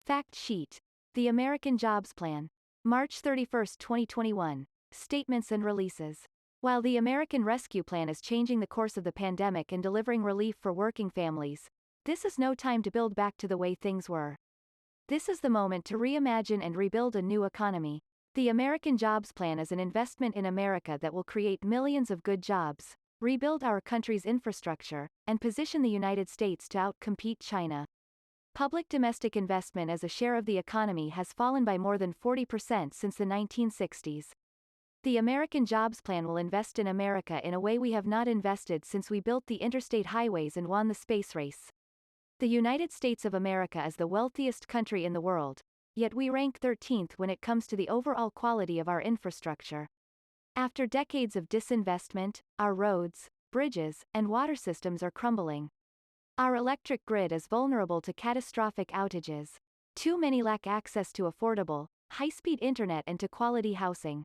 Fact Sheet. The American Jobs Plan. March 31, 2021. Statements and releases. While the American Rescue Plan is changing the course of the pandemic and delivering relief for working families, this is no time to build back to the way things were. This is the moment to reimagine and rebuild a new economy. The American Jobs Plan is an investment in America that will create millions of good jobs, rebuild our country's infrastructure, and position the United States to outcompete China. Public domestic investment as a share of the economy has fallen by more than 40% since the 1960s. The American Jobs Plan will invest in America in a way we have not invested since we built the interstate highways and won the space race. The United States of America is the wealthiest country in the world, yet we rank 13th when it comes to the overall quality of our infrastructure. After decades of disinvestment, our roads, bridges, and water systems are crumbling. Our electric grid is vulnerable to catastrophic outages. Too many lack access to affordable, high-speed internet and to quality housing.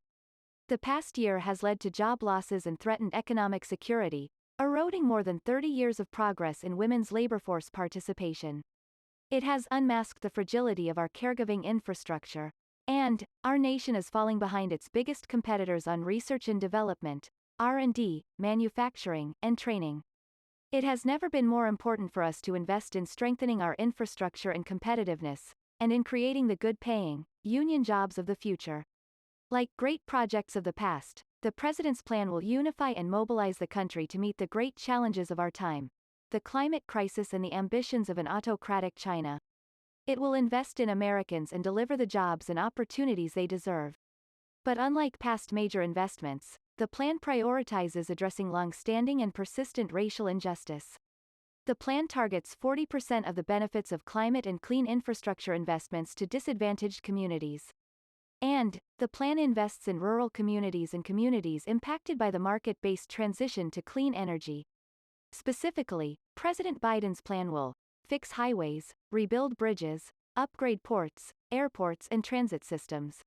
The past year has led to job losses and threatened economic security, eroding more than 30 years of progress in women's labor force participation. It has unmasked the fragility of our caregiving infrastructure, and our nation is falling behind its biggest competitors on research and development, R&D, manufacturing, and training. It has never been more important for us to invest in strengthening our infrastructure and competitiveness, and in creating the good-paying, union jobs of the future. Like great projects of the past, the President's plan will unify and mobilize the country to meet the great challenges of our time, the climate crisis and the ambitions of an autocratic China. It will invest in Americans and deliver the jobs and opportunities they deserve. But unlike past major investments, the plan prioritizes addressing long-standing and persistent racial injustice. The plan targets 40% of the benefits of climate and clean infrastructure investments to disadvantaged communities. And, the plan invests in rural communities and communities impacted by the market-based transition to clean energy. Specifically, President Biden's plan will fix highways, rebuild bridges, upgrade ports, airports and transit systems.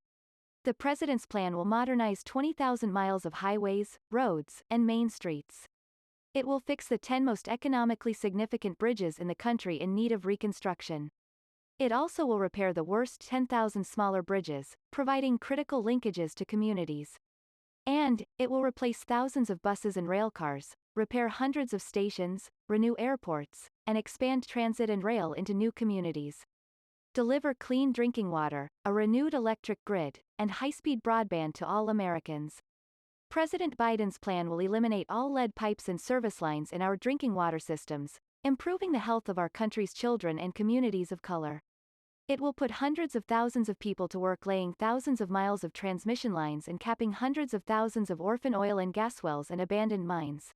The President's plan will modernize 20,000 miles of highways, roads, and main streets. It will fix the 10 most economically significant bridges in the country in need of reconstruction. It also will repair the worst 10,000 smaller bridges, providing critical linkages to communities. And, it will replace thousands of buses and railcars, repair hundreds of stations, renew airports, and expand transit and rail into new communities. Deliver clean drinking water, a renewed electric grid, and high-speed broadband to all Americans. President Biden's plan will eliminate all lead pipes and service lines in our drinking water systems, improving the health of our country's children and communities of color. It will put hundreds of thousands of people to work laying thousands of miles of transmission lines and capping hundreds of thousands of orphan oil and gas wells and abandoned mines.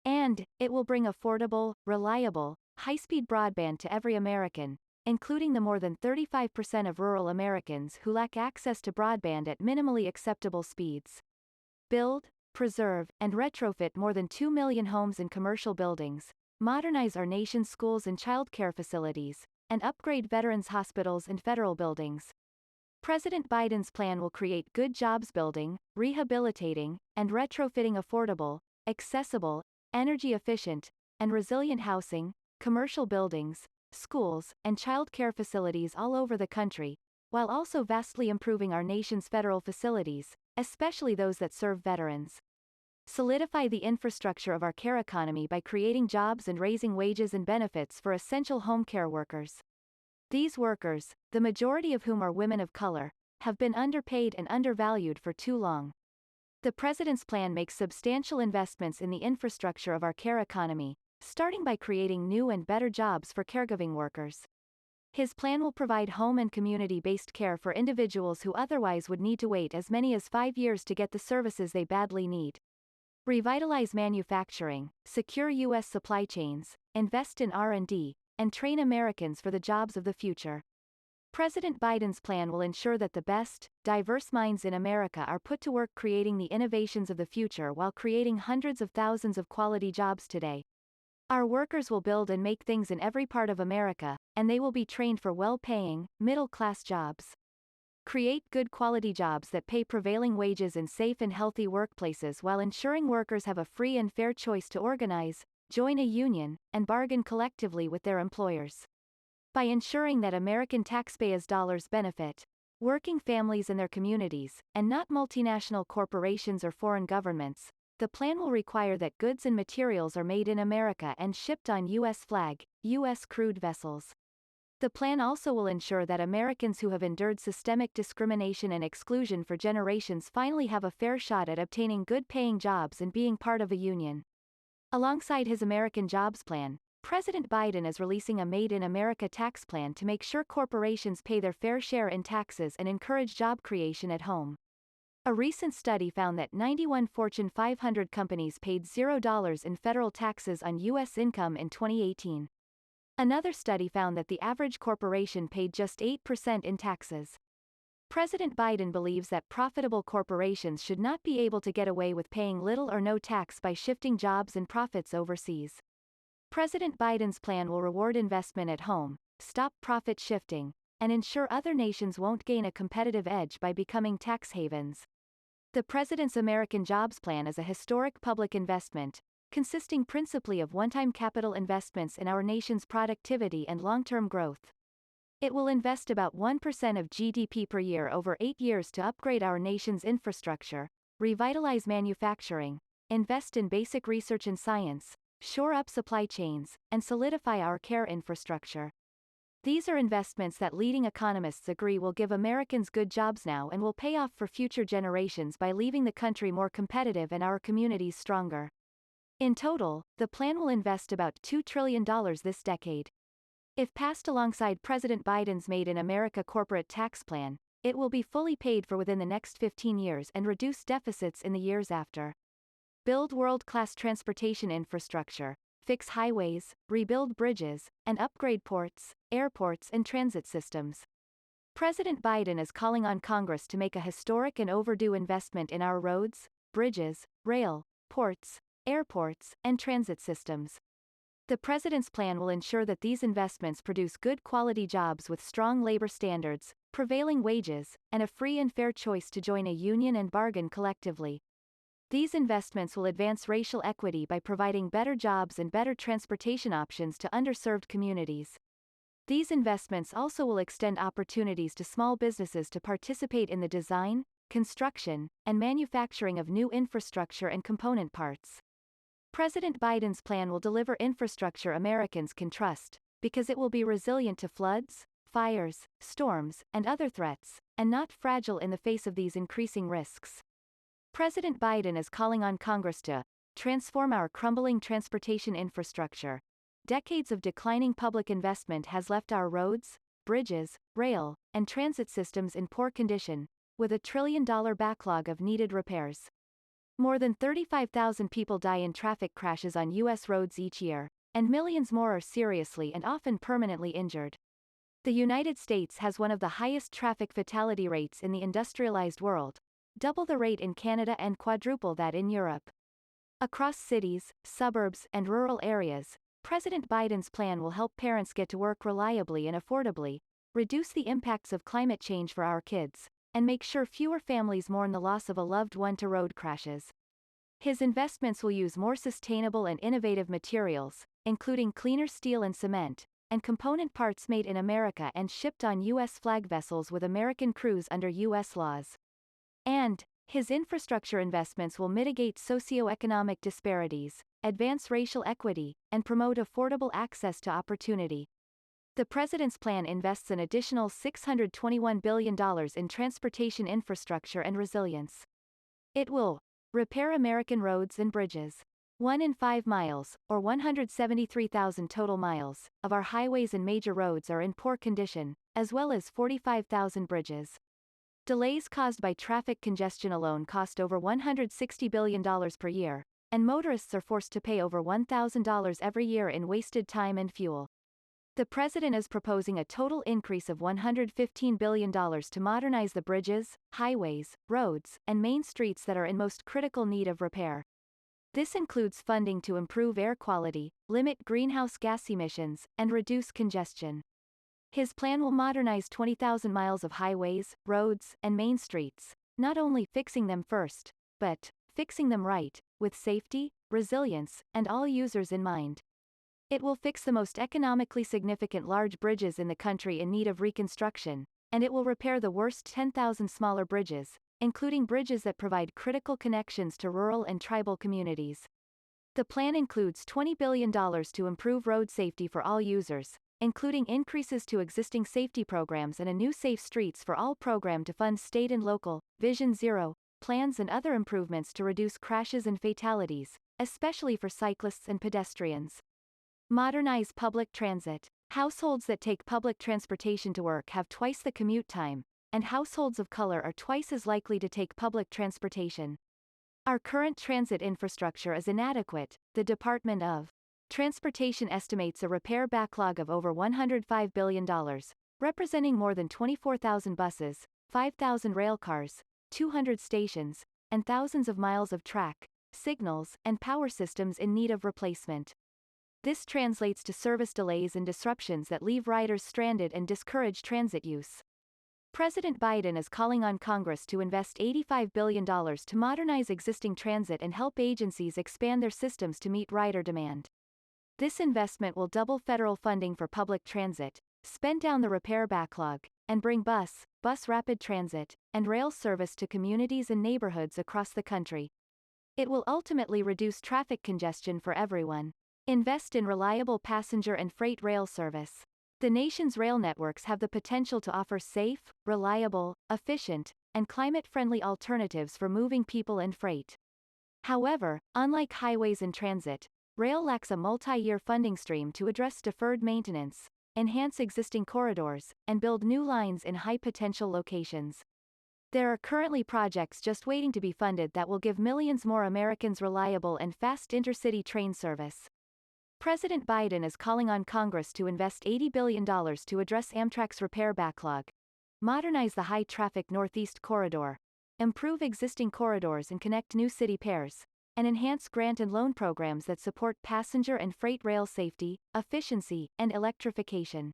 And, it will bring affordable, reliable, high-speed broadband to every American, including the more than 35% of rural Americans who lack access to broadband at minimally acceptable speeds. Build, preserve, and retrofit more than 2 million homes and commercial buildings, modernize our nation's schools and child care facilities, and upgrade veterans' hospitals and federal buildings. President Biden's plan will create good jobs building, rehabilitating, and retrofitting affordable, accessible, energy-efficient, and resilient housing, commercial buildings, schools, and child care facilities all over the country, while also vastly improving our nation's federal facilities, especially those that serve veterans. Solidify the infrastructure of our care economy by creating jobs and raising wages and benefits for essential home care workers. These workers, the majority of whom are women of color, have been underpaid and undervalued for too long. The President's plan makes substantial investments in the infrastructure of our care economy, starting by creating new and better jobs for caregiving workers. His plan will provide home and community-based care for individuals who otherwise would need to wait as many as 5 years to get the services they badly need. Revitalize manufacturing, secure U.S. supply chains, invest in R&D, and train Americans for the jobs of the future. President Biden's plan will ensure that the best, diverse minds in America are put to work creating the innovations of the future while creating hundreds of thousands of quality jobs today. Our workers will build and make things in every part of America, and they will be trained for well-paying, middle-class jobs. Create good quality jobs that pay prevailing wages in safe and healthy workplaces while ensuring workers have a free and fair choice to organize, join a union, and bargain collectively with their employers. By ensuring that American taxpayers' dollars benefit working families and their communities, and not multinational corporations or foreign governments, the plan will require that goods and materials are made in America and shipped on U.S. flag, U.S. crewed vessels. The plan also will ensure that Americans who have endured systemic discrimination and exclusion for generations finally have a fair shot at obtaining good-paying jobs and being part of a union. Alongside his American Jobs Plan, President Biden is releasing a Made in America tax plan to make sure corporations pay their fair share in taxes and encourage job creation at home. A recent study found that 91 Fortune 500 companies paid $0 in federal taxes on U.S. income in 2018. Another study found that the average corporation paid just 8% in taxes. President Biden believes that profitable corporations should not be able to get away with paying little or no tax by shifting jobs and profits overseas. President Biden's plan will reward investment at home, stop profit shifting, and ensure other nations won't gain a competitive edge by becoming tax havens. The President's American Jobs Plan is a historic public investment, consisting principally of one-time capital investments in our nation's productivity and long-term growth. It will invest about 1% of GDP per year over 8 years to upgrade our nation's infrastructure, revitalize manufacturing, invest in basic research and science, shore up supply chains, and solidify our care infrastructure. These are investments that leading economists agree will give Americans good jobs now and will pay off for future generations by leaving the country more competitive and our communities stronger. In total, the plan will invest about $2 trillion this decade. If passed alongside President Biden's Made in America corporate tax plan, it will be fully paid for within the next 15 years and reduce deficits in the years after. Build world-class transportation infrastructure, fix highways, rebuild bridges, and upgrade ports, airports and transit systems. President Biden is calling on Congress to make a historic and overdue investment in our roads, bridges, rail, ports, airports, and transit systems. The President's plan will ensure that these investments produce good quality jobs with strong labor standards, prevailing wages, and a free and fair choice to join a union and bargain collectively. These investments will advance racial equity by providing better jobs and better transportation options to underserved communities. These investments also will extend opportunities to small businesses to participate in the design, construction, and manufacturing of new infrastructure and component parts. President Biden's plan will deliver infrastructure Americans can trust, because it will be resilient to floods, fires, storms, and other threats, and not fragile in the face of these increasing risks. President Biden is calling on Congress to transform our crumbling transportation infrastructure. Decades of declining public investment has left our roads, bridges, rail, and transit systems in poor condition, with a $1 trillion backlog of needed repairs. More than 35,000 people die in traffic crashes on U.S. roads each year, and millions more are seriously and often permanently injured. The United States has one of the highest traffic fatality rates in the industrialized world, double the rate in Canada and quadruple that in Europe. Across cities, suburbs, and rural areas, President Biden's plan will help parents get to work reliably and affordably, reduce the impacts of climate change for our kids, and make sure fewer families mourn the loss of a loved one to road crashes. His investments will use more sustainable and innovative materials, including cleaner steel and cement, and component parts made in America and shipped on U.S. flag vessels with American crews under U.S. laws. And his infrastructure investments will mitigate socioeconomic disparities, advance racial equity, and promote affordable access to opportunity. The President's plan invests an additional $621 billion in transportation infrastructure and resilience. It will repair American roads and bridges. 1 in 5 miles, or 173,000 total miles, of our highways and major roads are in poor condition, as well as 45,000 bridges. Delays caused by traffic congestion alone cost over $160 billion per year, and motorists are forced to pay over $1,000 every year in wasted time and fuel. The President is proposing a total increase of $115 billion to modernize the bridges, highways, roads, and main streets that are in most critical need of repair. This includes funding to improve air quality, limit greenhouse gas emissions, and reduce congestion. His plan will modernize 20,000 miles of highways, roads, and main streets, not only fixing them first, but fixing them right, with safety, resilience, and all users in mind. It will fix the most economically significant large bridges in the country in need of reconstruction, and it will repair the worst 10,000 smaller bridges, including bridges that provide critical connections to rural and tribal communities. The plan includes $20 billion to improve road safety for all users, including increases to existing safety programs and a new Safe Streets for All program to fund state and local, Vision Zero, plans and other improvements to reduce crashes and fatalities, especially for cyclists and pedestrians. Modernize public transit. Households that take public transportation to work have twice the commute time, and households of color are twice as likely to take public transportation. Our current transit infrastructure is inadequate, the Department of Transportation estimates a repair backlog of over $105 billion, representing more than 24,000 buses, 5,000 railcars, 200 stations, and thousands of miles of track, signals, and power systems in need of replacement. This translates to service delays and disruptions that leave riders stranded and discourage transit use. President Biden is calling on Congress to invest $85 billion to modernize existing transit and help agencies expand their systems to meet rider demand. This investment will double federal funding for public transit, spend down the repair backlog, and bring bus rapid transit, and rail service to communities and neighborhoods across the country. It will ultimately reduce traffic congestion for everyone. Invest in reliable passenger and freight rail service. The nation's rail networks have the potential to offer safe, reliable, efficient, and climate-friendly alternatives for moving people and freight. However, unlike highways and transit, rail lacks a multi-year funding stream to address deferred maintenance, enhance existing corridors, and build new lines in high-potential locations. There are currently projects just waiting to be funded that will give millions more Americans reliable and fast intercity train service. President Biden is calling on Congress to invest $80 billion to address Amtrak's repair backlog, modernize the high-traffic Northeast Corridor, improve existing corridors and connect new city pairs, and enhance grant and loan programs that support passenger and freight rail safety, efficiency, and electrification.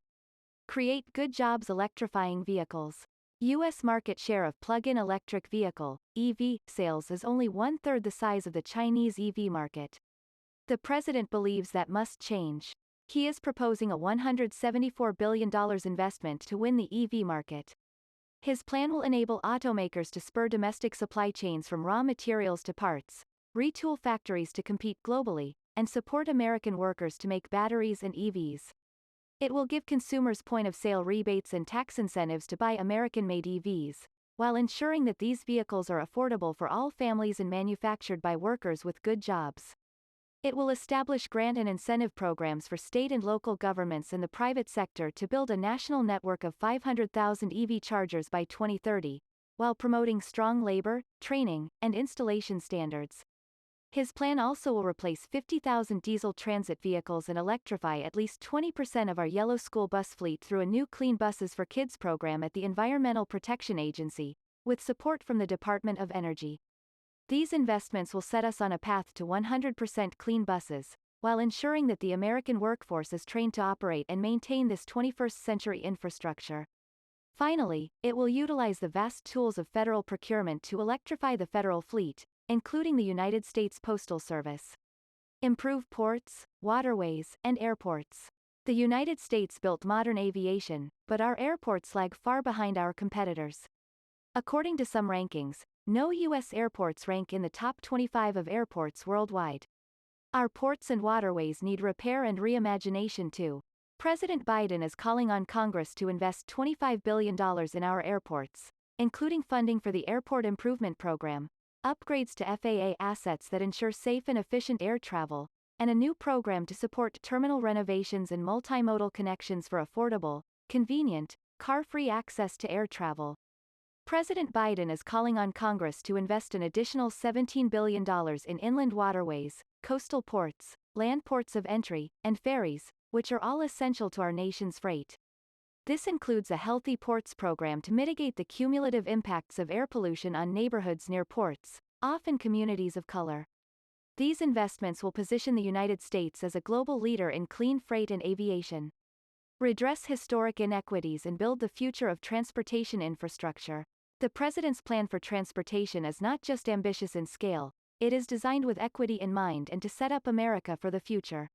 Create good jobs electrifying vehicles. U.S. market share of plug-in electric vehicle, EV, sales is only one-third the size of the Chinese EV market. The president believes that must change. He is proposing a $174 billion investment to win the EV market. His plan will enable automakers to spur domestic supply chains from raw materials to parts, retool factories to compete globally, and support American workers to make batteries and EVs. It will give consumers point-of-sale rebates and tax incentives to buy American-made EVs, while ensuring that these vehicles are affordable for all families and manufactured by workers with good jobs. It will establish grant and incentive programs for state and local governments and the private sector to build a national network of 500,000 EV chargers by 2030, while promoting strong labor, training, and installation standards. His plan also will replace 50,000 diesel transit vehicles and electrify at least 20% of our yellow school bus fleet through a new Clean Buses for Kids program at the Environmental Protection Agency, with support from the Department of Energy. These investments will set us on a path to 100% clean buses, while ensuring that the American workforce is trained to operate and maintain this 21st-century infrastructure. Finally, it will utilize the vast tools of federal procurement to electrify the federal fleet, including the United States Postal Service. Improve ports, waterways, and airports. The United States built modern aviation, but our airports lag far behind our competitors. According to some rankings, no U.S. airports rank in the top 25 of airports worldwide. Our ports and waterways need repair and reimagination too. President Biden is calling on Congress to invest $25 billion in our airports, including funding for the Airport Improvement Program, upgrades to FAA assets that ensure safe and efficient air travel, and a new program to support terminal renovations and multimodal connections for affordable, convenient, car-free access to air travel. President Biden is calling on Congress to invest an additional $17 billion in inland waterways, coastal ports, land ports of entry, and ferries, which are all essential to our nation's freight. This includes a Healthy Ports program to mitigate the cumulative impacts of air pollution on neighborhoods near ports, often communities of color. These investments will position the United States as a global leader in clean freight and aviation. Redress historic inequities and build the future of transportation infrastructure. The President's plan for transportation is not just ambitious in scale, it is designed with equity in mind and to set up America for the future.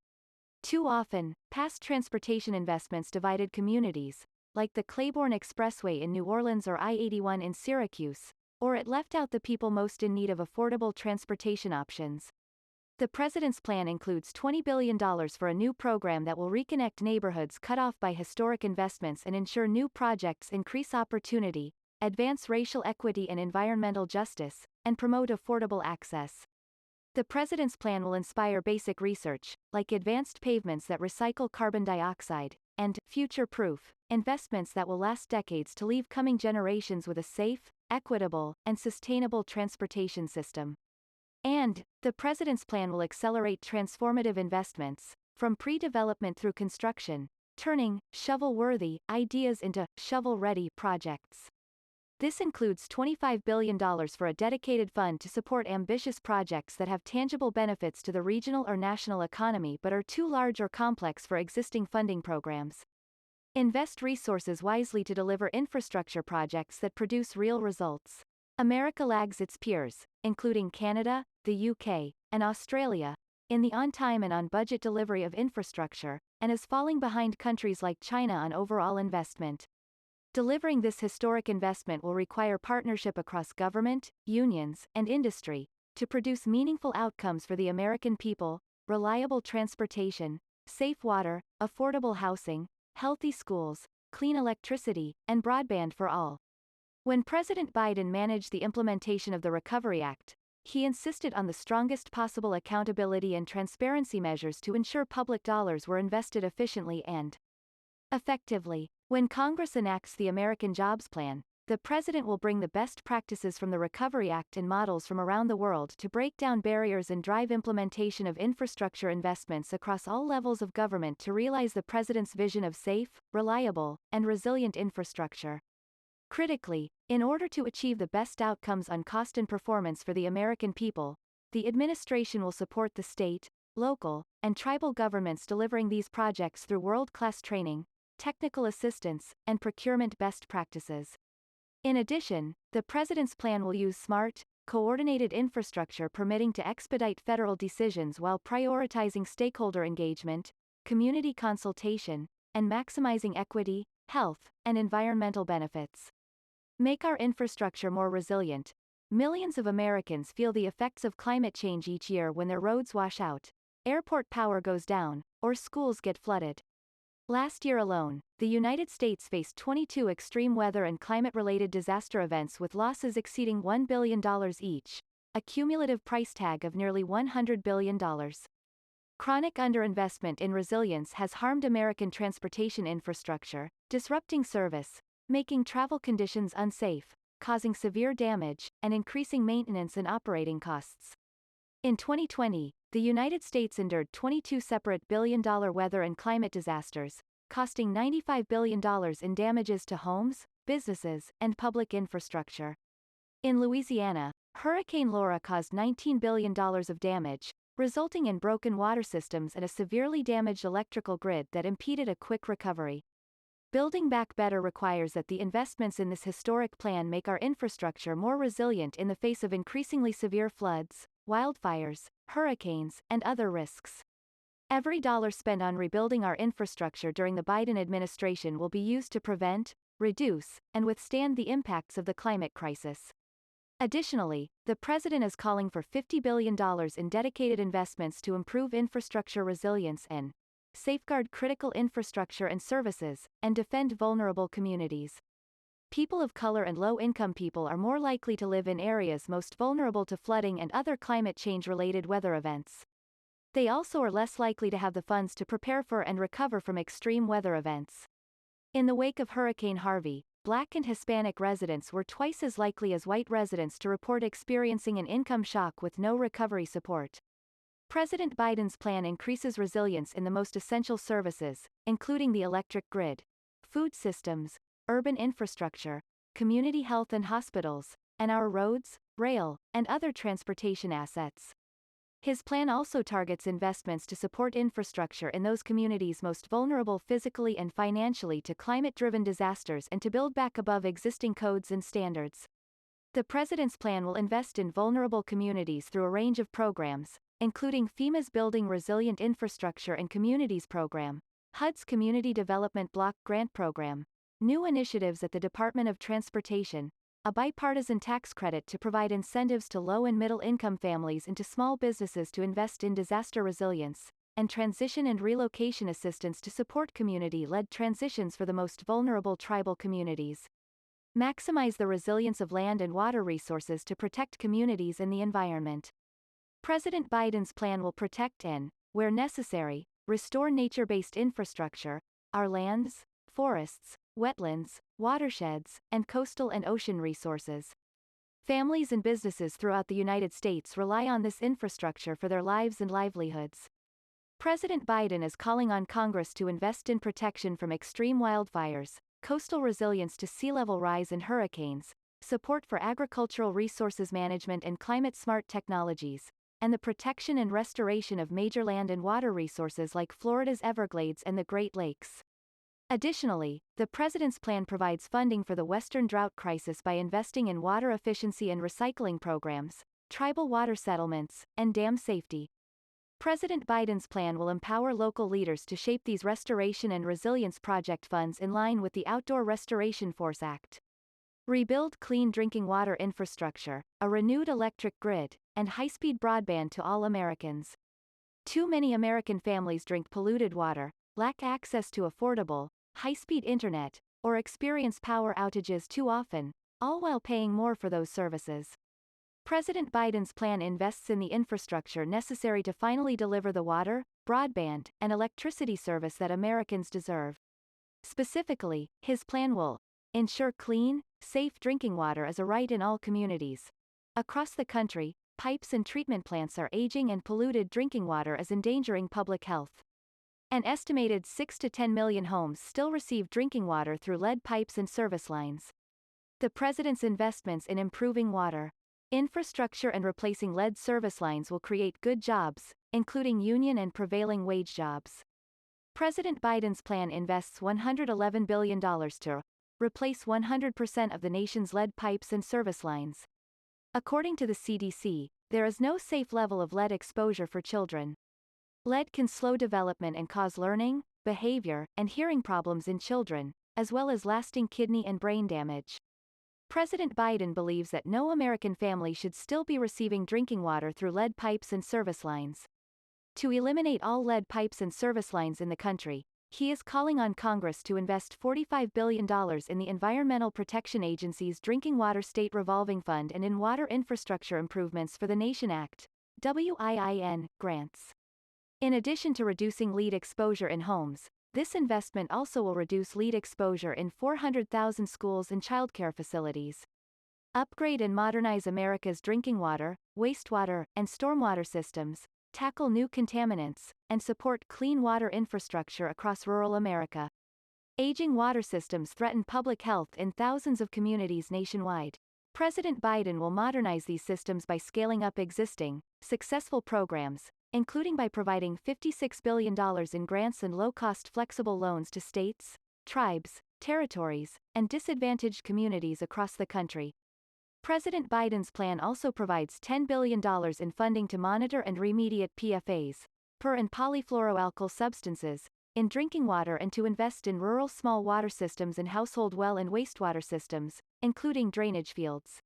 Too often, past transportation investments divided communities, like the Claiborne Expressway in New Orleans or I-81 in Syracuse, or it left out the people most in need of affordable transportation options. The president's plan includes $20 billion for a new program that will reconnect neighborhoods cut off by historic investments and ensure new projects increase opportunity, advance racial equity and environmental justice, and promote affordable access. The president's plan will inspire basic research, like advanced pavements that recycle carbon dioxide, and future-proof investments that will last decades to leave coming generations with a safe, equitable, and sustainable transportation system. And, the president's plan will accelerate transformative investments, from pre-development through construction, turning shovel-worthy ideas into shovel-ready projects. This includes $25 billion for a dedicated fund to support ambitious projects that have tangible benefits to the regional or national economy but are too large or complex for existing funding programs. Invest resources wisely to deliver infrastructure projects that produce real results. America lags its peers, including Canada, the UK, and Australia, in the on-time and on-budget delivery of infrastructure, and is falling behind countries like China on overall investment. Delivering this historic investment will require partnership across government, unions, and industry, to produce meaningful outcomes for the American people: reliable transportation, safe water, affordable housing, healthy schools, clean electricity, and broadband for all. When President Biden managed the implementation of the Recovery Act, he insisted on the strongest possible accountability and transparency measures to ensure public dollars were invested efficiently and effectively. When Congress enacts the American Jobs Plan, the president will bring the best practices from the Recovery Act and models from around the world to break down barriers and drive implementation of infrastructure investments across all levels of government to realize the president's vision of safe, reliable, and resilient infrastructure. Critically, in order to achieve the best outcomes on cost and performance for the American people, the administration will support the state, local, and tribal governments delivering these projects through world-class training, technical assistance, and procurement best practices. In addition, the president's plan will use smart, coordinated infrastructure permitting to expedite federal decisions while prioritizing stakeholder engagement, community consultation, and maximizing equity, health, and environmental benefits. Make our infrastructure more resilient. Millions of Americans feel the effects of climate change each year when their roads wash out, airport power goes down, or schools get flooded. Last year alone, the United States faced 22 extreme weather and climate-related disaster events with losses exceeding $1 billion each, a cumulative price tag of nearly $100 billion. Chronic underinvestment in resilience has harmed American transportation infrastructure, disrupting service, making travel conditions unsafe, causing severe damage, and increasing maintenance and operating costs. In 2020, the United States endured 22 separate billion-dollar weather and climate disasters, costing $95 billion in damages to homes, businesses, and public infrastructure. In Louisiana, Hurricane Laura caused $19 billion of damage, resulting in broken water systems and a severely damaged electrical grid that impeded a quick recovery. Building back better requires that the investments in this historic plan make our infrastructure more resilient in the face of increasingly severe floods, wildfires, hurricanes, and other risks. Every dollar spent on rebuilding our infrastructure during the Biden administration will be used to prevent, reduce, and withstand the impacts of the climate crisis. Additionally, the president is calling for $50 billion in dedicated investments to improve infrastructure resilience and safeguard critical infrastructure and services, and defend vulnerable communities. People of color and low-income people are more likely to live in areas most vulnerable to flooding and other climate change-related weather events. They also are less likely to have the funds to prepare for and recover from extreme weather events. In the wake of Hurricane Harvey, Black and Hispanic residents were twice as likely as white residents to report experiencing an income shock with no recovery support. President Biden's plan increases resilience in the most essential services, including the electric grid, food systems, urban infrastructure, community health and hospitals, and our roads, rail, and other transportation assets. His plan also targets investments to support infrastructure in those communities most vulnerable physically and financially to climate-driven disasters and to build back above existing codes and standards. The president's plan will invest in vulnerable communities through a range of programs, including FEMA's Building Resilient Infrastructure and Communities Program, HUD's Community Development Block Grant Program, new initiatives at the Department of Transportation, a bipartisan tax credit to provide incentives to low and middle-income families and to small businesses to invest in disaster resilience, and transition and relocation assistance to support community-led transitions for the most vulnerable tribal communities. Maximize the resilience of land and water resources to protect communities and the environment. President Biden's plan will protect and, where necessary, restore nature-based infrastructure, our lands, forests, wetlands, watersheds, and coastal and ocean resources. Families and businesses throughout the United States rely on this infrastructure for their lives and livelihoods. President Biden is calling on Congress to invest in protection from extreme wildfires, coastal resilience to sea level rise and hurricanes, support for agricultural resources management and climate-smart technologies, and the protection and restoration of major land and water resources like Florida's Everglades and the Great Lakes. Additionally, the president's plan provides funding for the Western drought crisis by investing in water efficiency and recycling programs, tribal water settlements, and dam safety. President Biden's plan will empower local leaders to shape these restoration and resilience project funds in line with the Outdoor Restoration Force Act. Rebuild clean drinking water infrastructure, a renewed electric grid, and high-speed broadband to all Americans. Too many American families drink polluted water, lack access to affordable, high-speed internet, or experience power outages too often, all while paying more for those services. President Biden's plan invests in the infrastructure necessary to finally deliver the water, broadband, and electricity service that Americans deserve. Specifically, his plan will ensure clean, safe drinking water is a right in all communities. Across the country, pipes and treatment plants are aging and polluted drinking water is endangering public health. An estimated 6 to 10 million homes still receive drinking water through lead pipes and service lines. The president's investments in improving water infrastructure and replacing lead service lines will create good jobs, including union and prevailing wage jobs. President Biden's plan invests $111 billion to replace 100% of the nation's lead pipes and service lines. According to the CDC, there is no safe level of lead exposure for children. Lead can slow development and cause learning, behavior, and hearing problems in children, as well as lasting kidney and brain damage. President Biden believes that no American family should still be receiving drinking water through lead pipes and service lines. To eliminate all lead pipes and service lines in the country, he is calling on Congress to invest $45 billion in the Environmental Protection Agency's Drinking Water State Revolving Fund and in Water Infrastructure Improvements for the Nation Act, WIIN, grants. In addition to reducing lead exposure in homes, this investment also will reduce lead exposure in 400,000 schools and childcare facilities. Upgrade and modernize America's drinking water, wastewater, and stormwater systems, tackle new contaminants, and support clean water infrastructure across rural America. Aging water systems threaten public health in thousands of communities nationwide. President Biden will modernize these systems by scaling up existing, successful programs, including by providing $56 billion in grants and low-cost flexible loans to states, tribes, territories, and disadvantaged communities across the country. President Biden's plan also provides $10 billion in funding to monitor and remediate PFAS, per- and polyfluoroalkyl substances, in drinking water and to invest in rural small water systems and household well and wastewater systems, including drainage fields.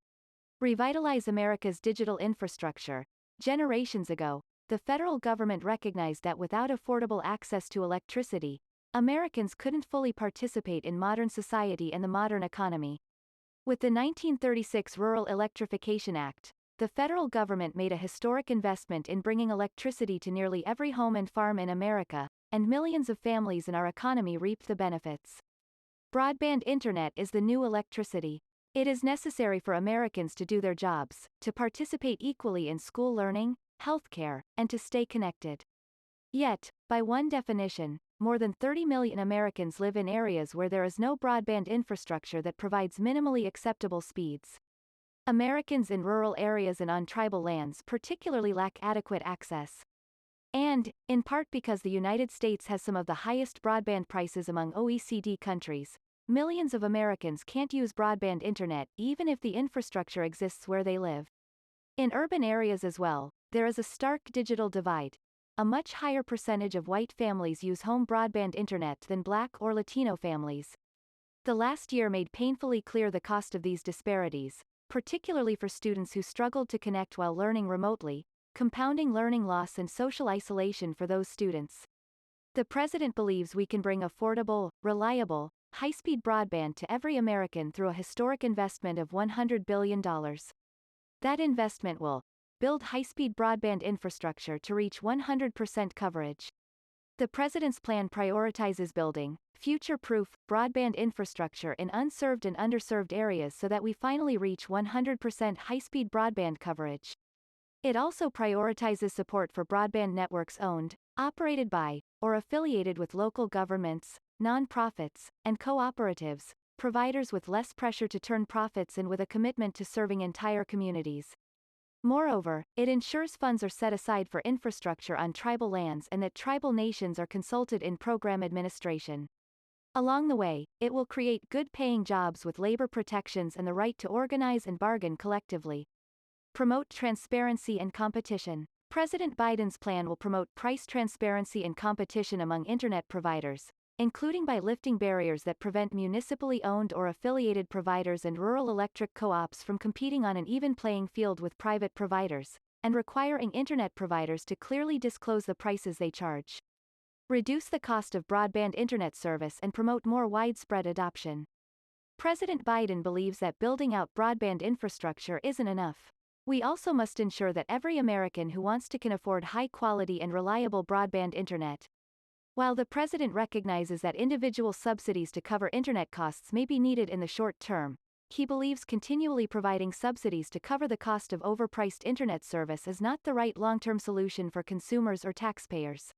Revitalize America's digital infrastructure. Generations ago, the federal government recognized that without affordable access to electricity, Americans couldn't fully participate in modern society and the modern economy. With the 1936 Rural Electrification Act, the federal government made a historic investment in bringing electricity to nearly every home and farm in America, and millions of families in our economy reaped the benefits. Broadband internet is the new electricity. It is necessary for Americans to do their jobs, to participate equally in school learning, healthcare, and to stay connected. Yet, by one definition, more than 30 million Americans live in areas where there is no broadband infrastructure that provides minimally acceptable speeds. Americans in rural areas and on tribal lands particularly lack adequate access. And, in part because the United States has some of the highest broadband prices among OECD countries, millions of Americans can't use broadband internet even if the infrastructure exists where they live. In urban areas as well, there is a stark digital divide. A much higher percentage of white families use home broadband internet than Black or Latino families. The last year made painfully clear the cost of these disparities, particularly for students who struggled to connect while learning remotely, compounding learning loss and social isolation for those students. The president believes we can bring affordable, reliable, high-speed broadband to every American through a historic investment of $100 billion. That investment will build high-speed broadband infrastructure to reach 100% coverage. The president's plan prioritizes building future-proof broadband infrastructure in unserved and underserved areas so that we finally reach 100% high-speed broadband coverage. It also prioritizes support for broadband networks owned, operated by, or affiliated with local governments, nonprofits, and cooperatives, providers with less pressure to turn profits and with a commitment to serving entire communities. Moreover, it ensures funds are set aside for infrastructure on tribal lands and that tribal nations are consulted in program administration. Along the way, it will create good-paying jobs with labor protections and the right to organize and bargain collectively. Promote transparency and competition. President Biden's plan will promote price transparency and competition among internet providers, including by lifting barriers that prevent municipally owned or affiliated providers and rural electric co-ops from competing on an even playing field with private providers, and requiring internet providers to clearly disclose the prices they charge. Reduce the cost of broadband internet service and promote more widespread adoption. President Biden believes that building out broadband infrastructure isn't enough. We also must ensure that every American who wants to can afford high-quality and reliable broadband internet. While the president recognizes that individual subsidies to cover internet costs may be needed in the short term, he believes continually providing subsidies to cover the cost of overpriced internet service is not the right long-term solution for consumers or taxpayers.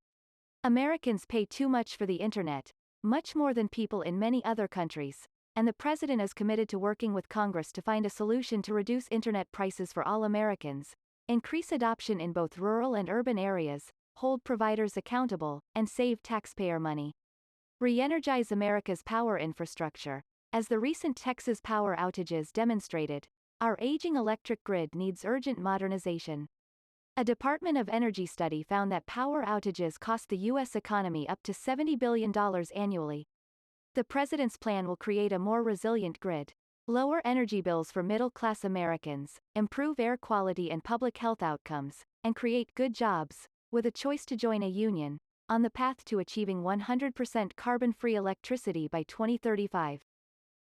Americans pay too much for the internet, much more than people in many other countries, and the president is committed to working with Congress to find a solution to reduce internet prices for all Americans, increase adoption in both rural and urban areas, hold providers accountable, and save taxpayer money. Re-energize America's power infrastructure. As the recent Texas power outages demonstrated, our aging electric grid needs urgent modernization. A Department of Energy study found that power outages cost the U.S. economy up to $70 billion annually. The president's plan will create a more resilient grid, lower energy bills for middle-class Americans, improve air quality and public health outcomes, and create good jobs, with a choice to join a union, on the path to achieving 100% carbon-free electricity by 2035.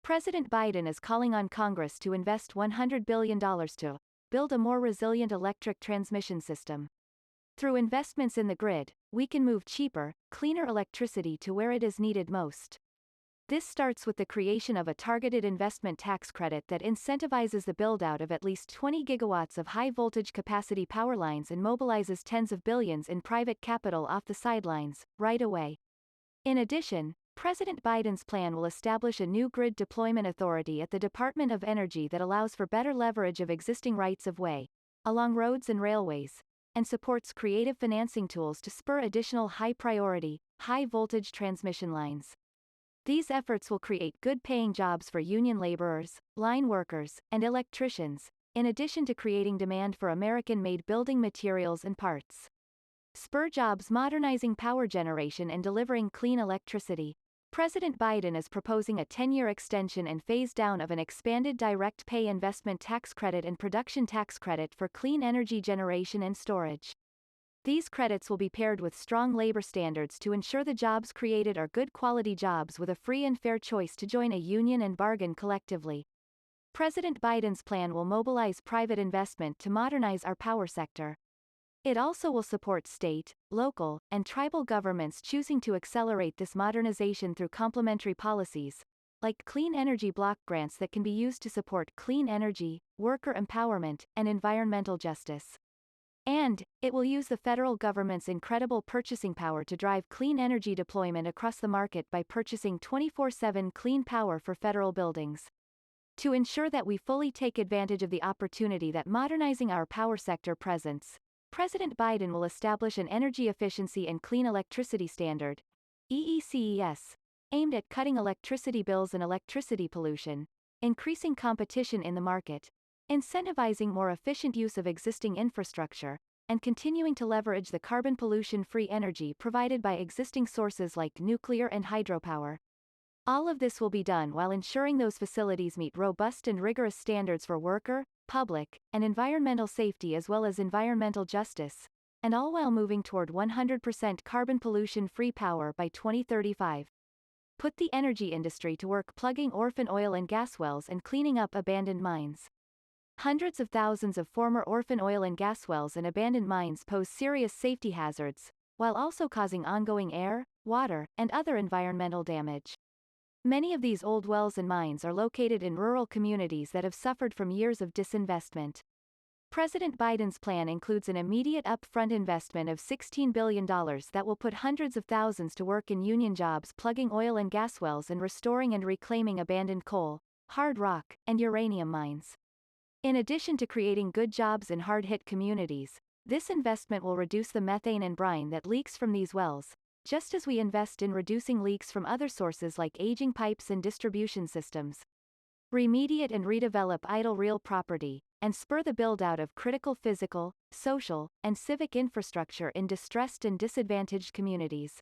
President Biden is calling on Congress to invest $100 billion to build a more resilient electric transmission system. Through investments in the grid, we can move cheaper, cleaner electricity to where it is needed most. This starts with the creation of a targeted investment tax credit that incentivizes the build-out of at least 20 gigawatts of high-voltage capacity power lines and mobilizes tens of billions in private capital off the sidelines, right away. In addition, President Biden's plan will establish a new grid deployment authority at the Department of Energy that allows for better leverage of existing rights-of-way, along roads and railways, and supports creative financing tools to spur additional high-priority, high-voltage transmission lines. These efforts will create good-paying jobs for union laborers, line workers, and electricians, in addition to creating demand for American-made building materials and parts. Spur jobs modernizing power generation and delivering clean electricity. President Biden is proposing a 10-year extension and phase-down of an expanded direct pay investment tax credit and production tax credit for clean energy generation and storage. These credits will be paired with strong labor standards to ensure the jobs created are good-quality jobs with a free and fair choice to join a union and bargain collectively. President Biden's plan will mobilize private investment to modernize our power sector. It also will support state, local, and tribal governments choosing to accelerate this modernization through complementary policies, like clean energy block grants that can be used to support clean energy, worker empowerment, and environmental justice. And, it will use the federal government's incredible purchasing power to drive clean energy deployment across the market by purchasing 24/7 clean power for federal buildings. To ensure that we fully take advantage of the opportunity that modernizing our power sector presents, President Biden will establish an Energy Efficiency and Clean Electricity Standard, EECES, aimed at cutting electricity bills and electricity pollution, increasing competition in the market, incentivizing more efficient use of existing infrastructure, and continuing to leverage the carbon pollution-free energy provided by existing sources like nuclear and hydropower. All of this will be done while ensuring those facilities meet robust and rigorous standards for worker, public, and environmental safety as well as environmental justice, and all while moving toward 100% carbon pollution-free power by 2035. Put the energy industry to work plugging orphan oil and gas wells and cleaning up abandoned mines. Hundreds of thousands of former orphan oil and gas wells and abandoned mines pose serious safety hazards, while also causing ongoing air, water, and other environmental damage. Many of these old wells and mines are located in rural communities that have suffered from years of disinvestment. President Biden's plan includes an immediate upfront investment of $16 billion that will put hundreds of thousands to work in union jobs plugging oil and gas wells and restoring and reclaiming abandoned coal, hard rock, and uranium mines. In addition to creating good jobs in hard-hit communities, this investment will reduce the methane and brine that leaks from these wells, just as we invest in reducing leaks from other sources like aging pipes and distribution systems. Remediate and redevelop idle real property, and spur the build-out of critical physical, social, and civic infrastructure in distressed and disadvantaged communities.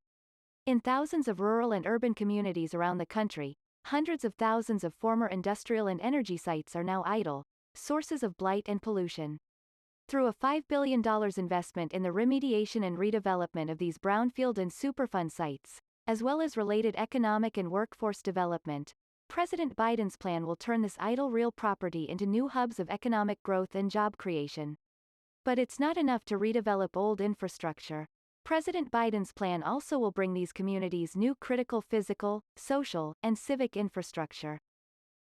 In thousands of rural and urban communities around the country, hundreds of thousands of former industrial and energy sites are now idle, sources of blight and pollution. Through a $5 billion investment in the remediation and redevelopment of these brownfield and Superfund sites, as well as related economic and workforce development, President Biden's plan will turn this idle real property into new hubs of economic growth and job creation. But it's not enough to redevelop old infrastructure. President Biden's plan also will bring these communities new critical physical, social, and civic infrastructure.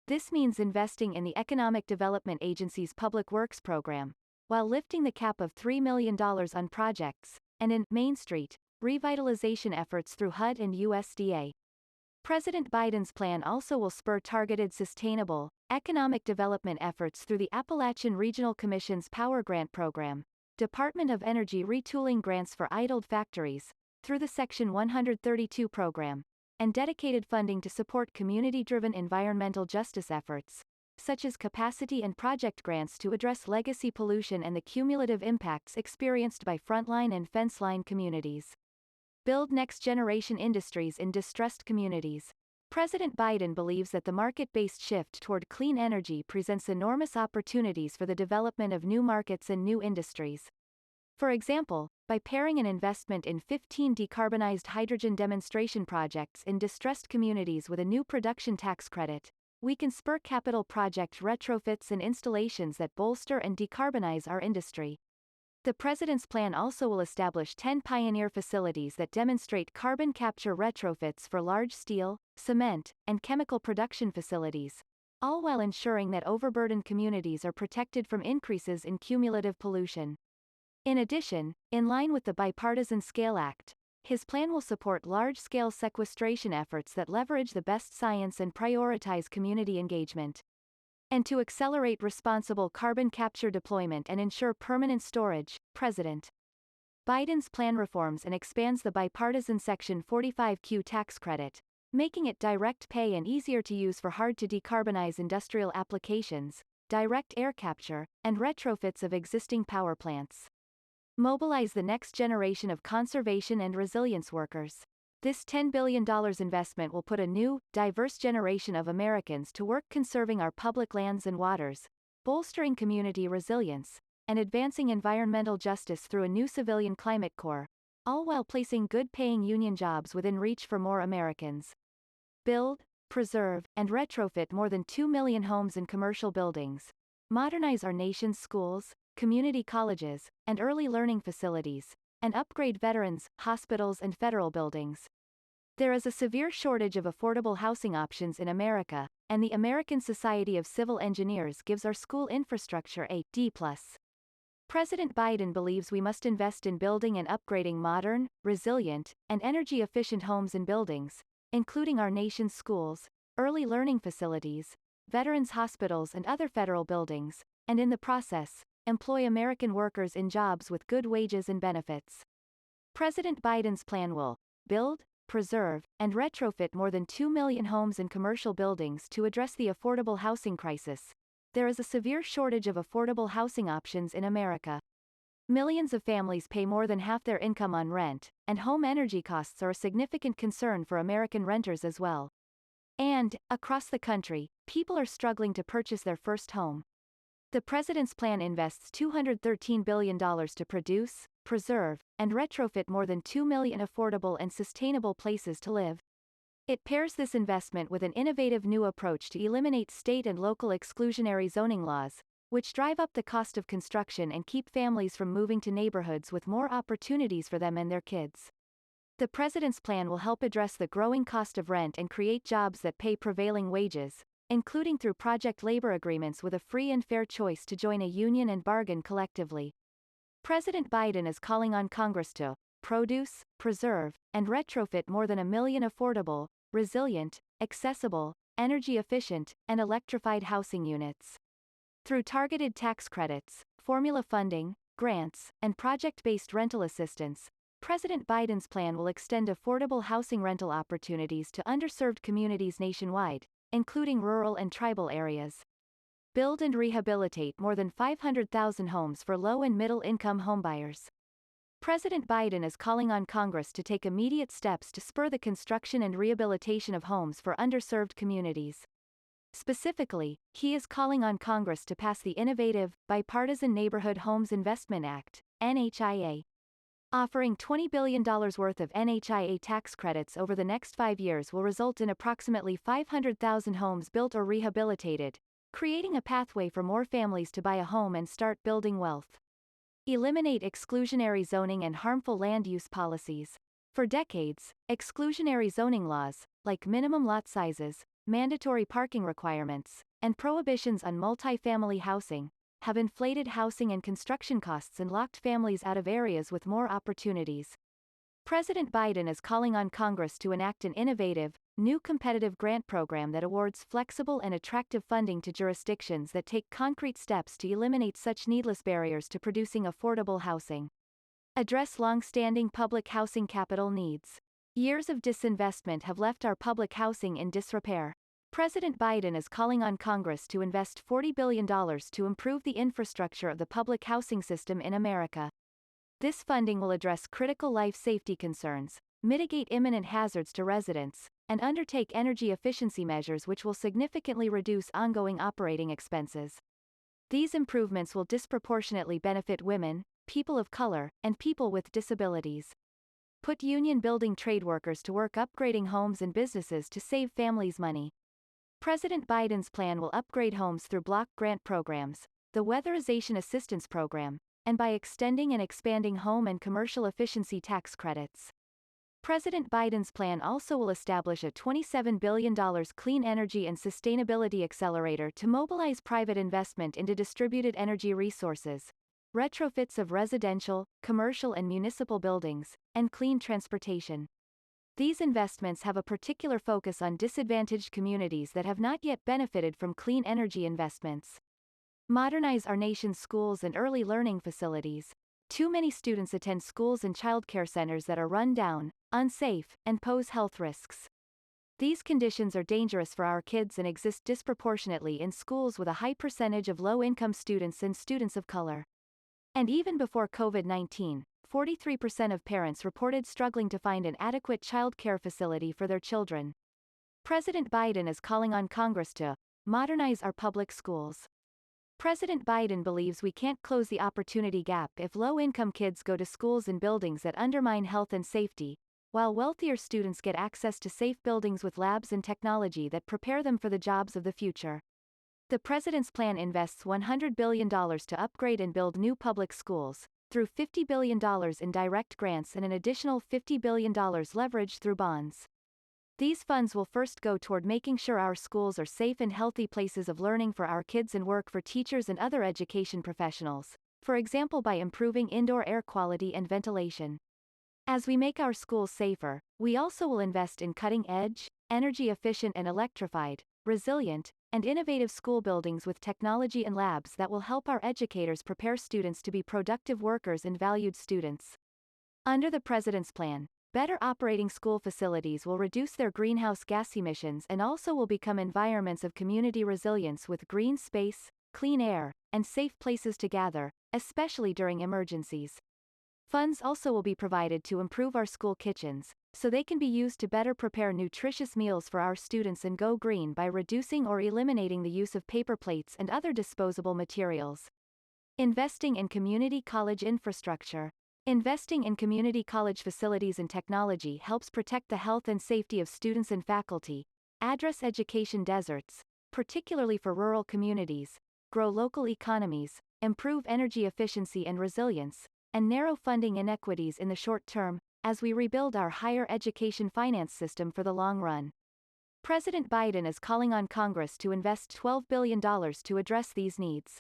This means investing in the Economic Development Agency's Public Works program, while lifting the cap of $3 million on projects, and in Main Street revitalization efforts through HUD and USDA. President Biden's plan also will spur targeted sustainable, economic development efforts through the Appalachian Regional Commission's Power Grant Program, Department of Energy retooling grants for idled factories, through the Section 132 program, and dedicated funding to support community-driven environmental justice efforts, such as capacity and project grants to address legacy pollution and the cumulative impacts experienced by frontline and fence-line communities. Build next-generation industries in distressed communities. President Biden believes that the market-based shift toward clean energy presents enormous opportunities for the development of new markets and new industries. For example, by pairing an investment in 15 decarbonized hydrogen demonstration projects in distressed communities with a new production tax credit, we can spur capital project retrofits and installations that bolster and decarbonize our industry. The President's plan also will establish 10 pioneer facilities that demonstrate carbon capture retrofits for large steel, cement, and chemical production facilities, all while ensuring that overburdened communities are protected from increases in cumulative pollution. In addition, in line with the Bipartisan Scale Act, his plan will support large-scale sequestration efforts that leverage the best science and prioritize community engagement. And to accelerate responsible carbon capture deployment and ensure permanent storage, President Biden's plan reforms and expands the bipartisan Section 45Q tax credit, making it direct pay and easier to use for hard-to-decarbonize industrial applications, direct air capture, and retrofits of existing power plants. Mobilize the next generation of conservation and resilience workers. This $10 billion investment will put a new, diverse generation of Americans to work conserving our public lands and waters, bolstering community resilience, and advancing environmental justice through a new civilian climate corps, all while placing good-paying union jobs within reach for more Americans. Build, preserve, and retrofit more than 2 million homes and commercial buildings. Modernize our nation's schools, community colleges, and early learning facilities, and upgrade veterans, hospitals, and federal buildings. There is a severe shortage of affordable housing options in America, and the American Society of Civil Engineers gives our school infrastructure a D+. President Biden believes we must invest in building and upgrading modern, resilient, and energy-efficient homes and buildings, including our nation's schools, early learning facilities, veterans' hospitals, and other federal buildings, and in the process, employ American workers in jobs with good wages and benefits. President Biden's plan will build, preserve, and retrofit more than 2 million homes and commercial buildings to address the affordable housing crisis. There is a severe shortage of affordable housing options in America. Millions of families pay more than half their income on rent, and home energy costs are a significant concern for American renters as well. And, across the country, people are struggling to purchase their first home. The president's plan invests $213 billion to produce, preserve, and retrofit more than 2 million affordable and sustainable places to live. It pairs this investment with an innovative new approach to eliminate state and local exclusionary zoning laws, which drive up the cost of construction and keep families from moving to neighborhoods with more opportunities for them and their kids. The president's plan will help address the growing cost of rent and create jobs that pay prevailing wages, including through project labor agreements with a free and fair choice to join a union and bargain collectively. President Biden is calling on Congress to produce, preserve, and retrofit more than 1 million affordable, resilient, accessible, energy-efficient, and electrified housing units. Through targeted tax credits, formula funding, grants, and project-based rental assistance, President Biden's plan will extend affordable housing rental opportunities to underserved communities nationwide, including rural and tribal areas. Build and rehabilitate more than 500,000 homes for low- and middle-income homebuyers. President Biden is calling on Congress to take immediate steps to spur the construction and rehabilitation of homes for underserved communities. Specifically, he is calling on Congress to pass the innovative, bipartisan Neighborhood Homes Investment Act, NHIA. Offering $20 billion worth of NHIA tax credits over the next 5 years will result in approximately 500,000 homes built or rehabilitated, creating a pathway for more families to buy a home and start building wealth. Eliminate exclusionary zoning and harmful land use policies. For decades, exclusionary zoning laws, like minimum lot sizes, mandatory parking requirements, and prohibitions on multifamily housing, have inflated housing and construction costs and locked families out of areas with more opportunities. President Biden is calling on Congress to enact an innovative, new competitive grant program that awards flexible and attractive funding to jurisdictions that take concrete steps to eliminate such needless barriers to producing affordable housing. Address long-standing public housing capital needs. Years of disinvestment have left our public housing in disrepair. President Biden is calling on Congress to invest $40 billion to improve the infrastructure of the public housing system in America. This funding will address critical life safety concerns, mitigate imminent hazards to residents, and undertake energy efficiency measures which will significantly reduce ongoing operating expenses. These improvements will disproportionately benefit women, people of color, and people with disabilities. Put union-building trade workers to work upgrading homes and businesses to save families money. President Biden's plan will upgrade homes through block grant programs, the Weatherization Assistance Program, and by extending and expanding home and commercial efficiency tax credits. President Biden's plan also will establish a $27 billion clean energy and sustainability accelerator to mobilize private investment into distributed energy resources, retrofits of residential, commercial and municipal buildings, and clean transportation. These investments have a particular focus on disadvantaged communities that have not yet benefited from clean energy investments. Modernize our nation's schools and early learning facilities. Too many students attend schools and childcare centers that are run down, unsafe, and pose health risks. These conditions are dangerous for our kids and exist disproportionately in schools with a high percentage of low-income students and students of color. And even before COVID-19, 43% of parents reported struggling to find an adequate child care facility for their children. President Biden is calling on Congress to modernize our public schools. President Biden believes we can't close the opportunity gap if low-income kids go to schools in buildings that undermine health and safety, while wealthier students get access to safe buildings with labs and technology that prepare them for the jobs of the future. The president's plan invests $100 billion to upgrade and build new public schools, through $50 billion in direct grants and an additional $50 billion leveraged through bonds. These funds will first go toward making sure our schools are safe and healthy places of learning for our kids and work for teachers and other education professionals, for example by improving indoor air quality and ventilation. As we make our schools safer, we also will invest in cutting-edge, energy-efficient and electrified, resilient, and innovative school buildings with technology and labs that will help our educators prepare students to be productive workers and valued students. Under the president's plan, better operating school facilities will reduce their greenhouse gas emissions and also will become environments of community resilience with green space, clean air, and safe places to gather, especially during emergencies. Funds also will be provided to improve our school kitchens, so they can be used to better prepare nutritious meals for our students and go green by reducing or eliminating the use of paper plates and other disposable materials. Investing in community college infrastructure. Investing in community college facilities and technology helps protect the health and safety of students and faculty, address education deserts, particularly for rural communities, grow local economies, improve energy efficiency and resilience, and narrow funding inequities in the short term, as we rebuild our higher education finance system for the long run. President Biden is calling on Congress to invest $12 billion to address these needs.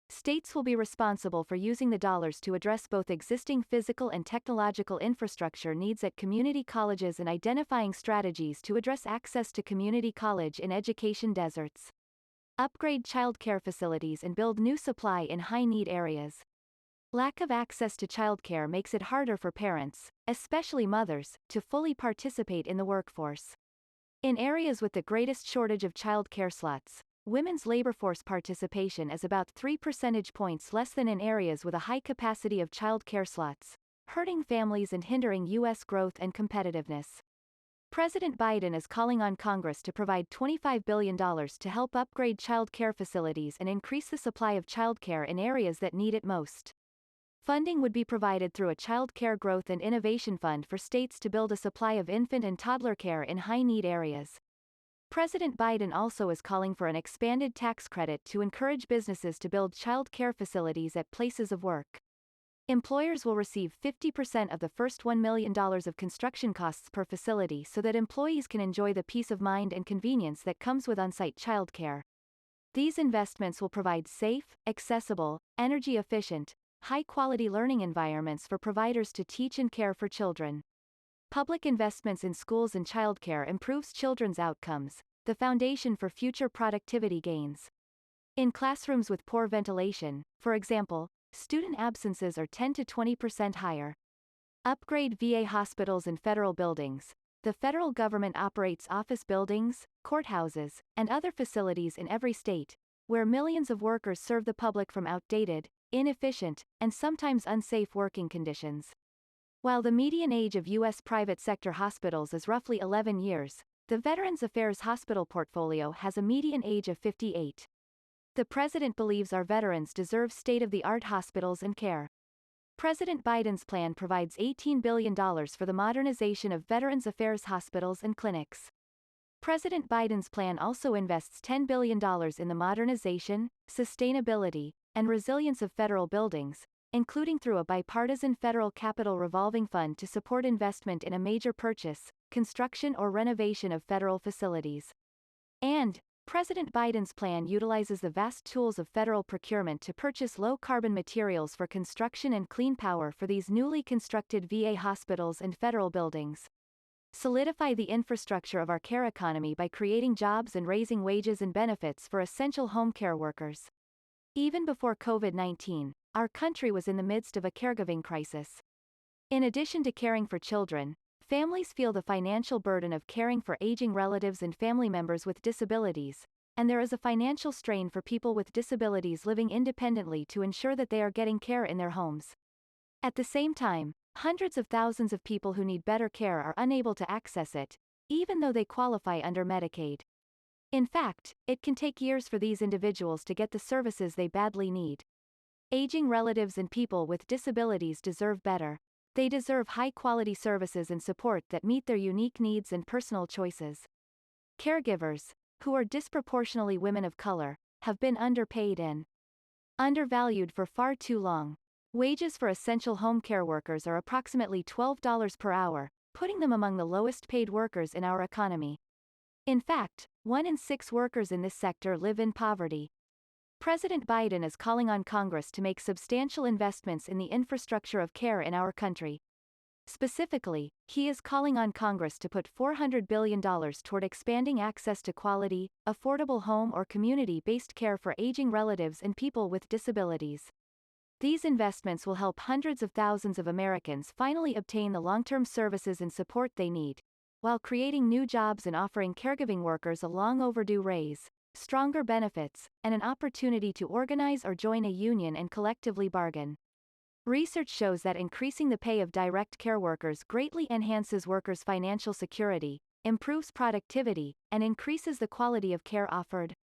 States will be responsible for using the dollars to address both existing physical and technological infrastructure needs at community colleges and identifying strategies to address access to community college in education deserts. Upgrade childcare facilities and build new supply in high-need areas. Lack of access to childcare makes it harder for parents, especially mothers, to fully participate in the workforce. In areas with the greatest shortage of childcare slots, women's labor force participation is about 3 percentage points less than in areas with a high capacity of childcare slots, hurting families and hindering U.S. growth and competitiveness. President Biden is calling on Congress to provide $25 billion to help upgrade child care facilities and increase the supply of childcare in areas that need it most. Funding would be provided through a Child Care Growth and Innovation Fund for states to build a supply of infant and toddler care in high-need areas. President Biden also is calling for an expanded tax credit to encourage businesses to build child care facilities at places of work. Employers will receive 50% of the first $1 million of construction costs per facility so that employees can enjoy the peace of mind and convenience that comes with on-site childcare. These investments will provide safe, accessible, energy-efficient, high-quality learning environments for providers to teach and care for children. Public investments in schools and childcare improves children's outcomes, the foundation for future productivity gains. In classrooms with poor ventilation, for example, student absences are 10 to 20% higher. Upgrade VA hospitals and federal buildings. The federal government operates office buildings, courthouses, and other facilities in every state, where millions of workers serve the public from outdated, inefficient, and sometimes unsafe working conditions. While the median age of U.S. private sector hospitals is roughly 11 years, the Veterans Affairs hospital portfolio has a median age of 58. The President believes our veterans deserve state-of-the-art hospitals and care. President Biden's plan provides $18 billion for the modernization of Veterans Affairs hospitals and clinics. President Biden's plan also invests $10 billion in the modernization, sustainability, and resilience of federal buildings, including through a bipartisan federal capital revolving fund to support investment in a major purchase, construction or renovation of federal facilities. And, President Biden's plan utilizes the vast tools of federal procurement to purchase low-carbon materials for construction and clean power for these newly constructed VA hospitals and federal buildings. Solidify the infrastructure of our care economy by creating jobs and raising wages and benefits for essential home care workers. Even before COVID-19, our country was in the midst of a caregiving crisis. In addition to caring for children, families feel the financial burden of caring for aging relatives and family members with disabilities, and there is a financial strain for people with disabilities living independently to ensure that they are getting care in their homes. At the same time, hundreds of thousands of people who need better care are unable to access it, even though they qualify under Medicaid. In fact, it can take years for these individuals to get the services they badly need. Aging relatives and people with disabilities deserve better. They deserve high-quality services and support that meet their unique needs and personal choices. Caregivers, who are disproportionately women of color, have been underpaid and undervalued for far too long. Wages for essential home care workers are approximately $12 per hour, putting them among the lowest-paid workers in our economy. In fact, 1 in 6 workers in this sector live in poverty. President Biden is calling on Congress to make substantial investments in the infrastructure of care in our country. Specifically, he is calling on Congress to put $400 billion toward expanding access to quality, affordable home or community-based care for aging relatives and people with disabilities. These investments will help hundreds of thousands of Americans finally obtain the long-term services and support they need, while creating new jobs and offering caregiving workers a long overdue raise. stronger benefits, and an opportunity to organize or join a union and collectively bargain. Research shows that increasing the pay of direct care workers greatly enhances workers' financial security, improves productivity, and increases the quality of care offered.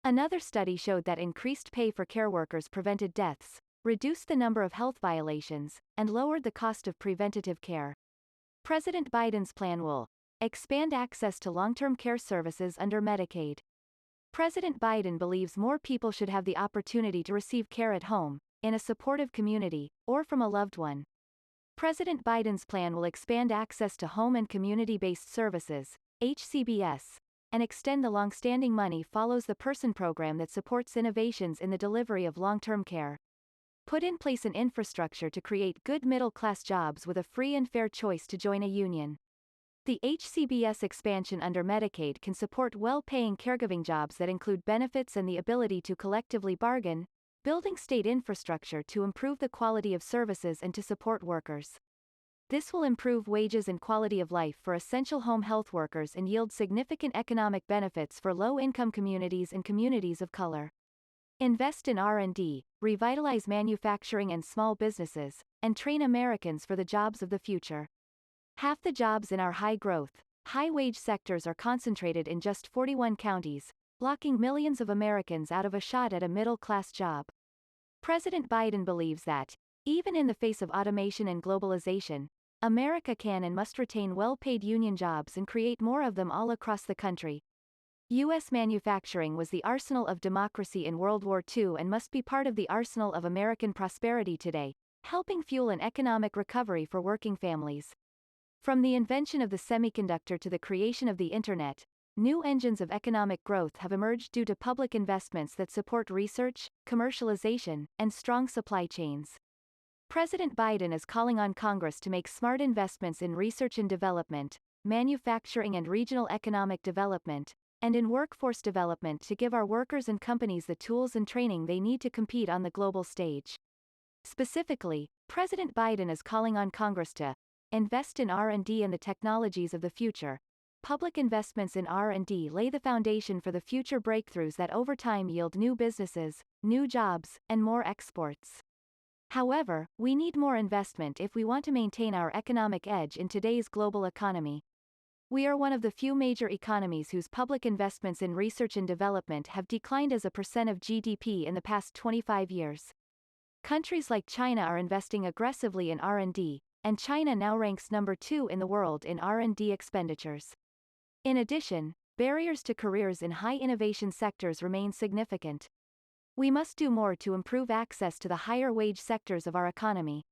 Another study showed that increased pay for care workers prevented deaths, reduced the number of health violations, and lowered the cost of preventative care. President Biden's plan will expand access to long-term care services under Medicaid. President Biden believes more people should have the opportunity to receive care at home, in a supportive community, or from a loved one. President Biden's plan will expand access to home and community-based services, HCBS, and extend the long-standing Money Follows the Person program that supports innovations in the delivery of long-term care. Put in place an infrastructure to create good middle-class jobs with a free and fair choice to join a union. The HCBS expansion under Medicaid can support well-paying caregiving jobs that include benefits and the ability to collectively bargain, building state infrastructure to improve the quality of services and to support workers. This will improve wages and quality of life for essential home health workers and yield significant economic benefits for low-income communities and communities of color. Invest in R&D, revitalize manufacturing and small businesses, and train Americans for the jobs of the future. Half the jobs in our high-growth, high-wage sectors are concentrated in just 41 counties, blocking millions of Americans out of a shot at a middle-class job. President Biden believes that, even in the face of automation and globalization, America can and must retain well-paid union jobs and create more of them all across the country. U.S. manufacturing was the arsenal of democracy in World War II and must be part of the arsenal of American prosperity today, helping fuel an economic recovery for working families. From the invention of the semiconductor to the creation of the Internet, new engines of economic growth have emerged due to public investments that support research, commercialization, and strong supply chains. President Biden is calling on Congress to make smart investments in research and development, manufacturing and regional economic development, and in workforce development to give our workers and companies the tools and training they need to compete on the global stage. Specifically, President Biden is calling on Congress to invest in R&D and the technologies of the future. Public investments in R&D lay the foundation for the future breakthroughs that over time yield new businesses, new jobs, and more exports. However, we need more investment if we want to maintain our economic edge in today's global economy. We are one of the few major economies whose public investments in research and development have declined as a percent of GDP in the past 25 years. Countries like China are investing aggressively in R&D, and China now ranks number 2 in the world in R&D expenditures. In addition, barriers to careers in high innovation sectors remain significant. We must do more to improve access to the higher wage sectors of our economy.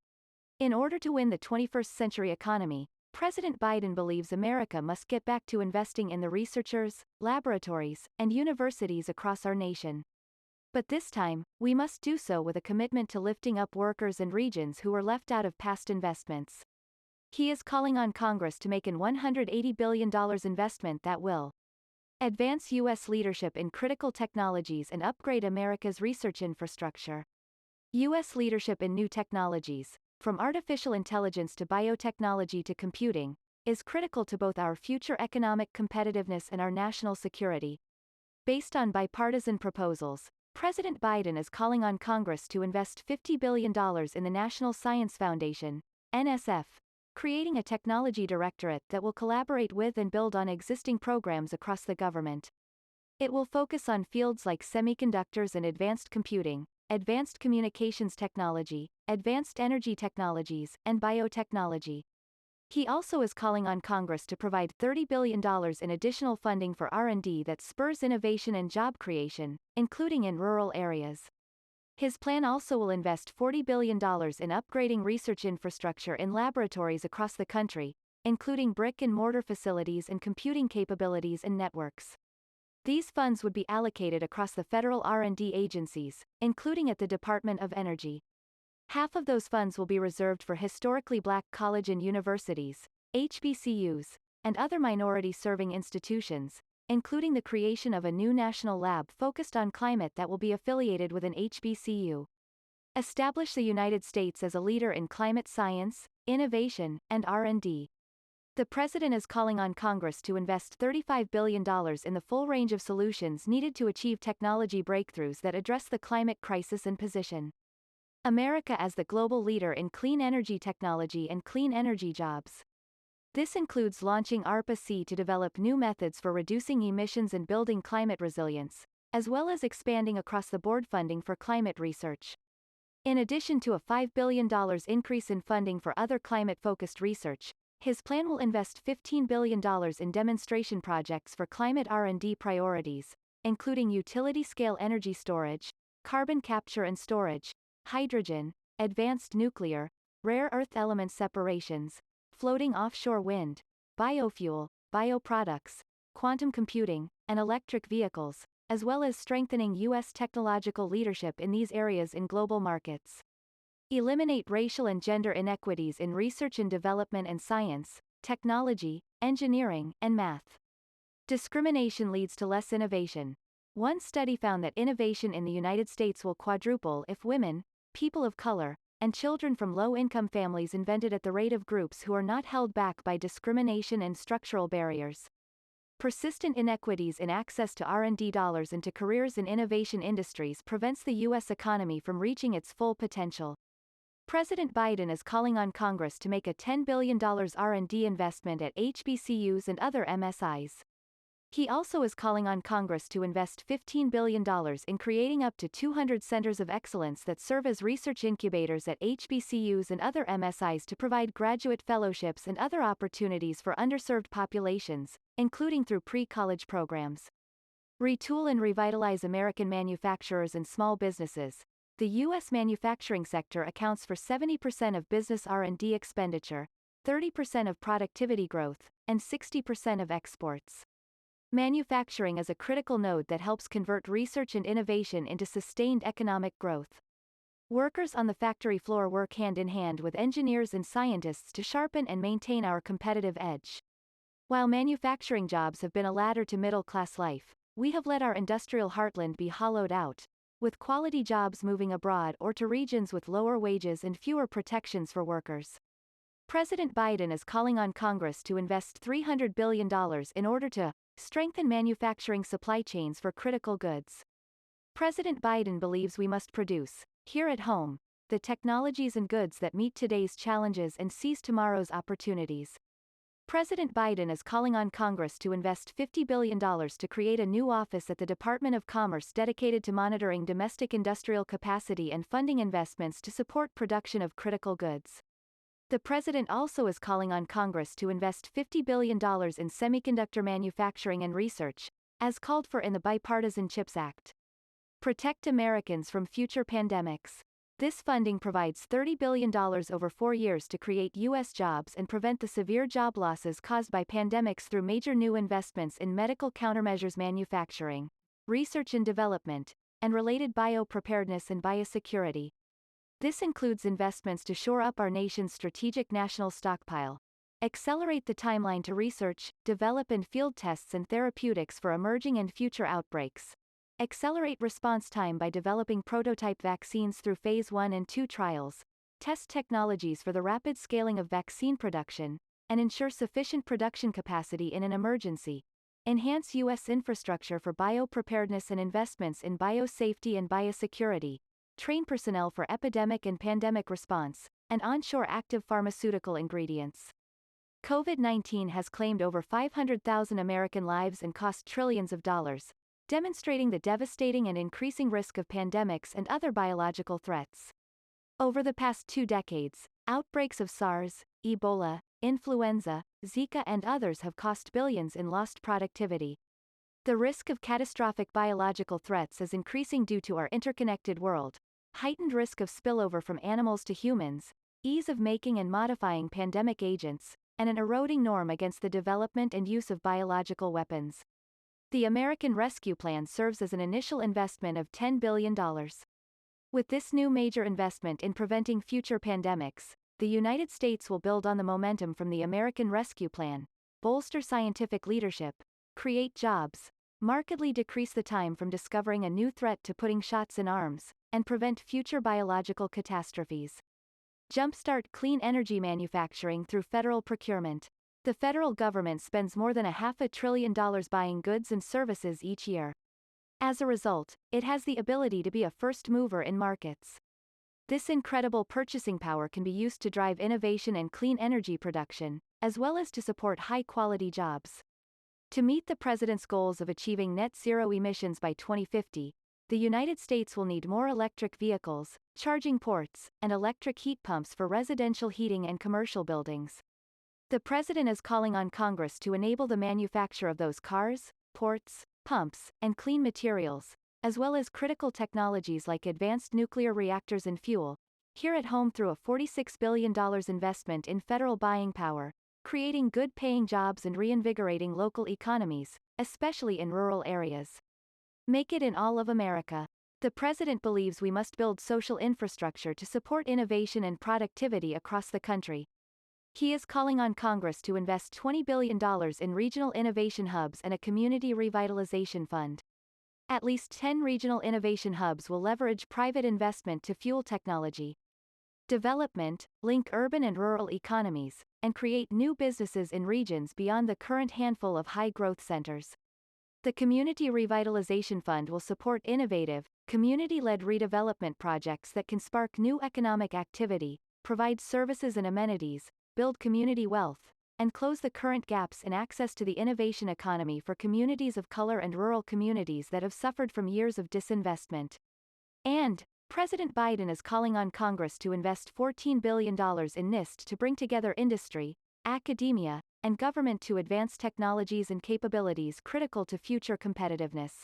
In order to win the 21st century economy, President Biden believes America must get back to investing in the researchers, laboratories, and universities across our nation. But this time, we must do so with a commitment to lifting up workers and regions who were left out of past investments. He is calling on Congress to make an $180 billion investment that will advance U.S. leadership in critical technologies and upgrade America's research infrastructure. U.S. leadership in new technologies, from artificial intelligence to biotechnology to computing, is critical to both our future economic competitiveness and our national security. Based on bipartisan proposals, President Biden is calling on Congress to invest $50 billion in the National Science Foundation, NSF, creating a technology directorate that will collaborate with and build on existing programs across the government. It will focus on fields like semiconductors and advanced computing, advanced communications technology, advanced energy technologies, and biotechnology. He also is calling on Congress to provide $30 billion in additional funding for R&D that spurs innovation and job creation, including in rural areas. His plan also will invest $40 billion in upgrading research infrastructure in laboratories across the country, including brick-and-mortar facilities and computing capabilities and networks. These funds would be allocated across the federal R&D agencies, including at the Department of Energy. Half of those funds will be reserved for historically black college and universities, HBCUs, and other minority-serving institutions, including the creation of a new national lab focused on climate that will be affiliated with an HBCU. Establish the United States as a leader in climate science, innovation, and R&D. The president is calling on Congress to invest $35 billion in the full range of solutions needed to achieve technology breakthroughs that address the climate crisis and position America as the global leader in clean energy technology and clean energy jobs. This includes launching ARPA-C to develop new methods for reducing emissions and building climate resilience, as well as expanding across-the-board funding for climate research. In addition to a $5 billion increase in funding for other climate-focused research, his plan will invest $15 billion in demonstration projects for climate R&D priorities, including utility-scale energy storage, carbon capture and storage, hydrogen, advanced nuclear, rare earth element separations, floating offshore wind, biofuel, bioproducts, quantum computing, and electric vehicles, as well as strengthening U.S. technological leadership in these areas in global markets. Eliminate racial and gender inequities in research and development and science, technology, engineering, and math. Discrimination leads to less innovation. One study found that innovation in the United States will quadruple if women, people of color, and children from low-income families invented at the rate of groups who are not held back by discrimination and structural barriers. Persistent inequities in access to R&D dollars and to careers in innovation industries prevents the U.S. economy from reaching its full potential. President Biden is calling on Congress to make a $10 billion R&D investment at HBCUs and other MSIs. He also is calling on Congress to invest $15 billion in creating up to 200 centers of excellence that serve as research incubators at HBCUs and other MSIs to provide graduate fellowships and other opportunities for underserved populations, including through pre-college programs. Retool and revitalize American manufacturers and small businesses. The U.S. manufacturing sector accounts for 70% of business R&D expenditure, 30% of productivity growth, and 60% of exports. Manufacturing is a critical node that helps convert research and innovation into sustained economic growth. Workers on the factory floor work hand in hand with engineers and scientists to sharpen and maintain our competitive edge. While manufacturing jobs have been a ladder to middle-class life, we have let our industrial heartland be hollowed out, with quality jobs moving abroad or to regions with lower wages and fewer protections for workers. President Biden is calling on Congress to invest $300 billion in order to strengthen manufacturing supply chains for critical goods. President Biden believes we must produce, here at home, the technologies and goods that meet today's challenges and seize tomorrow's opportunities. President Biden is calling on Congress to invest $50 billion to create a new office at the Department of Commerce dedicated to monitoring domestic industrial capacity and funding investments to support production of critical goods. The president also is calling on Congress to invest $50 billion in semiconductor manufacturing and research, as called for in the Bipartisan CHIPS Act. Protect Americans from future pandemics. This funding provides $30 billion over 4 years to create U.S. jobs and prevent the severe job losses caused by pandemics through major new investments in medical countermeasures manufacturing, research and development, and related biopreparedness and biosecurity. This includes investments to shore up our nation's strategic national stockpile, accelerate the timeline to research, develop and field tests and therapeutics for emerging and future outbreaks, accelerate response time by developing prototype vaccines through Phase 1 and 2 trials, test technologies for the rapid scaling of vaccine production, and ensure sufficient production capacity in an emergency, enhance U.S. infrastructure for biopreparedness and investments in biosafety and biosecurity, train personnel for epidemic and pandemic response, and onshore active pharmaceutical ingredients. COVID-19 has claimed over 500,000 American lives and cost trillions of dollars, demonstrating the devastating and increasing risk of pandemics and other biological threats. Over the past 2 decades, outbreaks of SARS, Ebola, influenza, Zika and others have cost billions in lost productivity. The risk of catastrophic biological threats is increasing due to our interconnected world, heightened risk of spillover from animals to humans, ease of making and modifying pandemic agents, and an eroding norm against the development and use of biological weapons. The American Rescue Plan serves as an initial investment of $10 billion. With this new major investment in preventing future pandemics, the United States will build on the momentum from the American Rescue Plan, bolster scientific leadership, create jobs, markedly decrease the time from discovering a new threat to putting shots in arms, and prevent future biological catastrophes. Jumpstart clean energy manufacturing through federal procurement. The federal government spends more than $500 billion buying goods and services each year. As a result, it has the ability to be a first mover in markets. This incredible purchasing power can be used to drive innovation and clean energy production, as well as to support high-quality jobs. To meet the president's goals of achieving net zero emissions by 2050, the United States will need more electric vehicles, charging ports, and electric heat pumps for residential heating and commercial buildings. The president is calling on Congress to enable the manufacture of those cars, ports, pumps, and clean materials, as well as critical technologies like advanced nuclear reactors and fuel, here at home through a $46 billion investment in federal buying power, creating good-paying jobs and reinvigorating local economies, especially in rural areas. Make it in all of America. The president believes we must build social infrastructure to support innovation and productivity across the country. He is calling on Congress to invest $20 billion in regional innovation hubs and a community revitalization fund. At least 10 regional innovation hubs will leverage private investment to fuel technology development, link urban and rural economies, and create new businesses in regions beyond the current handful of high-growth centers. The Community Revitalization Fund will support innovative, community-led redevelopment projects that can spark new economic activity, provide services and amenities, build community wealth, and close the current gaps in access to the innovation economy for communities of color and rural communities that have suffered from years of disinvestment. And, President Biden is calling on Congress to invest $14 billion in NIST to bring together industry, academia, and government to advance technologies and capabilities critical to future competitiveness.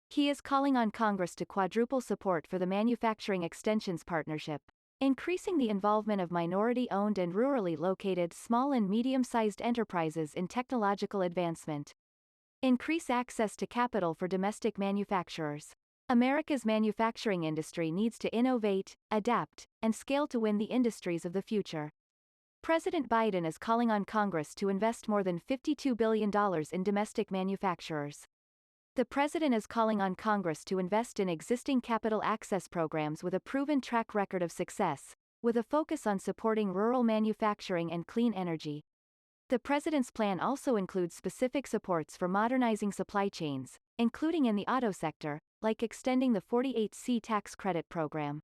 He is calling on Congress to quadruple support for the Manufacturing Extensions Partnership, increasing the involvement of minority-owned and rurally located small and medium-sized enterprises in technological advancement. Increase access to capital for domestic manufacturers. America's manufacturing industry needs to innovate, adapt, and scale to win the industries of the future. President Biden is calling on Congress to invest more than $52 billion in domestic manufacturers. The president is calling on Congress to invest in existing capital access programs with a proven track record of success, with a focus on supporting rural manufacturing and clean energy. The president's plan also includes specific supports for modernizing supply chains, including in the auto sector, like extending the 48C tax credit program.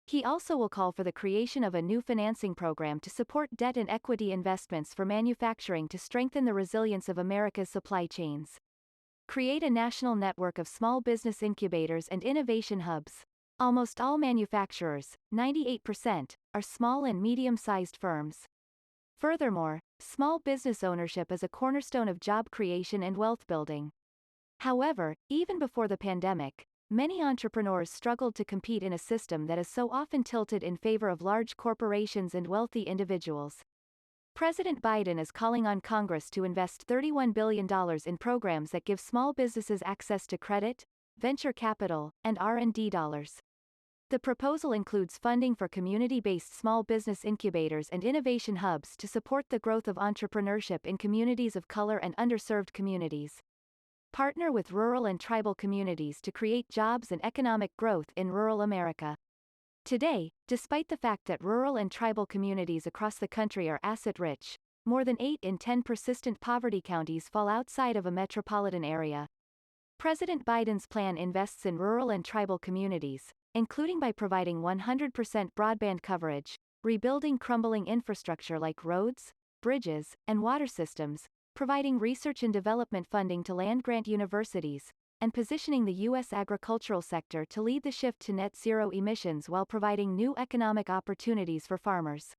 He also will call for the creation of a new financing program to support debt and equity investments for manufacturing to strengthen the resilience of America's supply chains. Create a national network of small business incubators and innovation hubs. Almost all manufacturers, 98%, are small and medium-sized firms. Furthermore, small business ownership is a cornerstone of job creation and wealth building. However, even before the pandemic, many entrepreneurs struggled to compete in a system that is so often tilted in favor of large corporations and wealthy individuals. President Biden is calling on Congress to invest $31 billion in programs that give small businesses access to credit, venture capital, and R&D dollars. The proposal includes funding for community-based small business incubators and innovation hubs to support the growth of entrepreneurship in communities of color and underserved communities. Partner with rural and tribal communities to create jobs and economic growth in rural America. Today, despite the fact that rural and tribal communities across the country are asset-rich, more than 8 in 10 persistent poverty counties fall outside of a metropolitan area. President Biden's plan invests in rural and tribal communities, including by providing 100% broadband coverage, rebuilding crumbling infrastructure like roads, bridges, and water systems, providing research and development funding to land-grant universities, and positioning the U.S. agricultural sector to lead the shift to net zero emissions while providing new economic opportunities for farmers.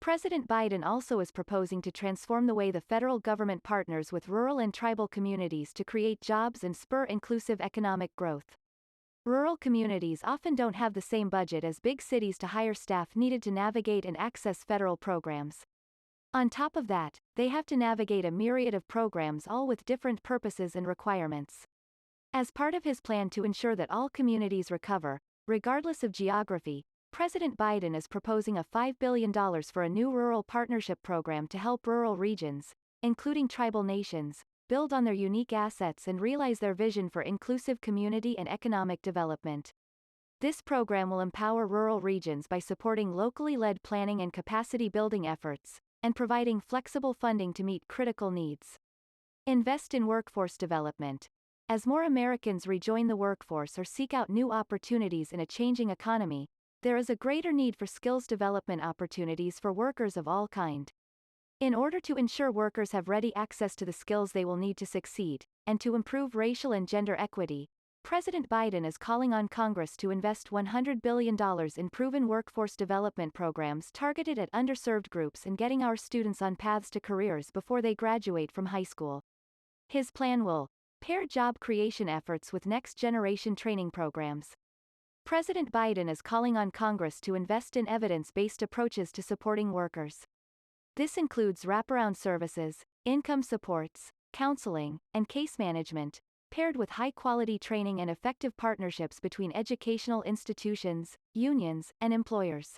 President Biden also is proposing to transform the way the federal government partners with rural and tribal communities to create jobs and spur inclusive economic growth. Rural communities often don't have the same budget as big cities to hire staff needed to navigate and access federal programs. On top of that, they have to navigate a myriad of programs all with different purposes and requirements. As part of his plan to ensure that all communities recover, regardless of geography, President Biden is proposing a $5 billion for a new rural partnership program to help rural regions, including tribal nations, build on their unique assets and realize their vision for inclusive community and economic development. This program will empower rural regions by supporting locally led planning and capacity building efforts, and providing flexible funding to meet critical needs. Invest in workforce development. As more Americans rejoin the workforce or seek out new opportunities in a changing economy, there is a greater need for skills development opportunities for workers of all kinds. In order to ensure workers have ready access to the skills they will need to succeed, and to improve racial and gender equity, President Biden is calling on Congress to invest $100 billion in proven workforce development programs targeted at underserved groups and getting our students on paths to careers before they graduate from high school. His plan will pair job creation efforts with next-generation training programs. President Biden is calling on Congress to invest in evidence-based approaches to supporting workers. This includes wraparound services, income supports, counseling, and case management, paired with high-quality training and effective partnerships between educational institutions, unions, and employers.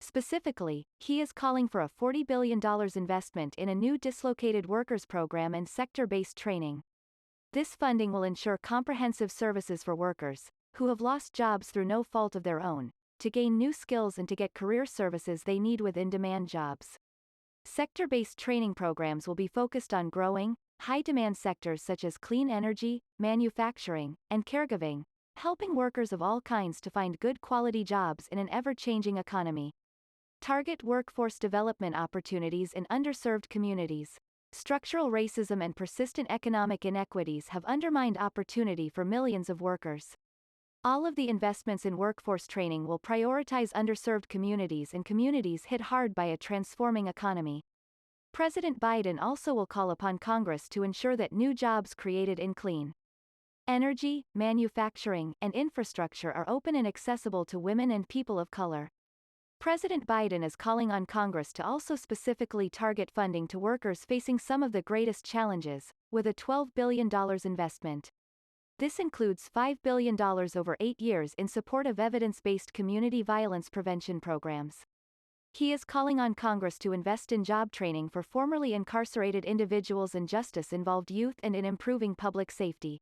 Specifically, he is calling for a $40 billion investment in a new dislocated workers program and sector-based training. This funding will ensure comprehensive services for workers, who have lost jobs through no fault of their own, to gain new skills and to get career services they need with in-demand jobs. Sector-based training programs will be focused on growing, high-demand sectors such as clean energy, manufacturing, and caregiving, helping workers of all kinds to find good quality jobs in an ever-changing economy. Target workforce development opportunities in underserved communities. Structural racism and persistent economic inequities have undermined opportunity for millions of workers. All of the investments in workforce training will prioritize underserved communities and communities hit hard by a transforming economy. President Biden also will call upon Congress to ensure that new jobs created in clean energy, manufacturing, and infrastructure are open and accessible to women and people of color. President Biden is calling on Congress to also specifically target funding to workers facing some of the greatest challenges, with a $12 billion investment. This includes $5 billion over 8 years in support of evidence-based community violence prevention programs. He is calling on Congress to invest in job training for formerly incarcerated individuals and justice-involved youth and in improving public safety.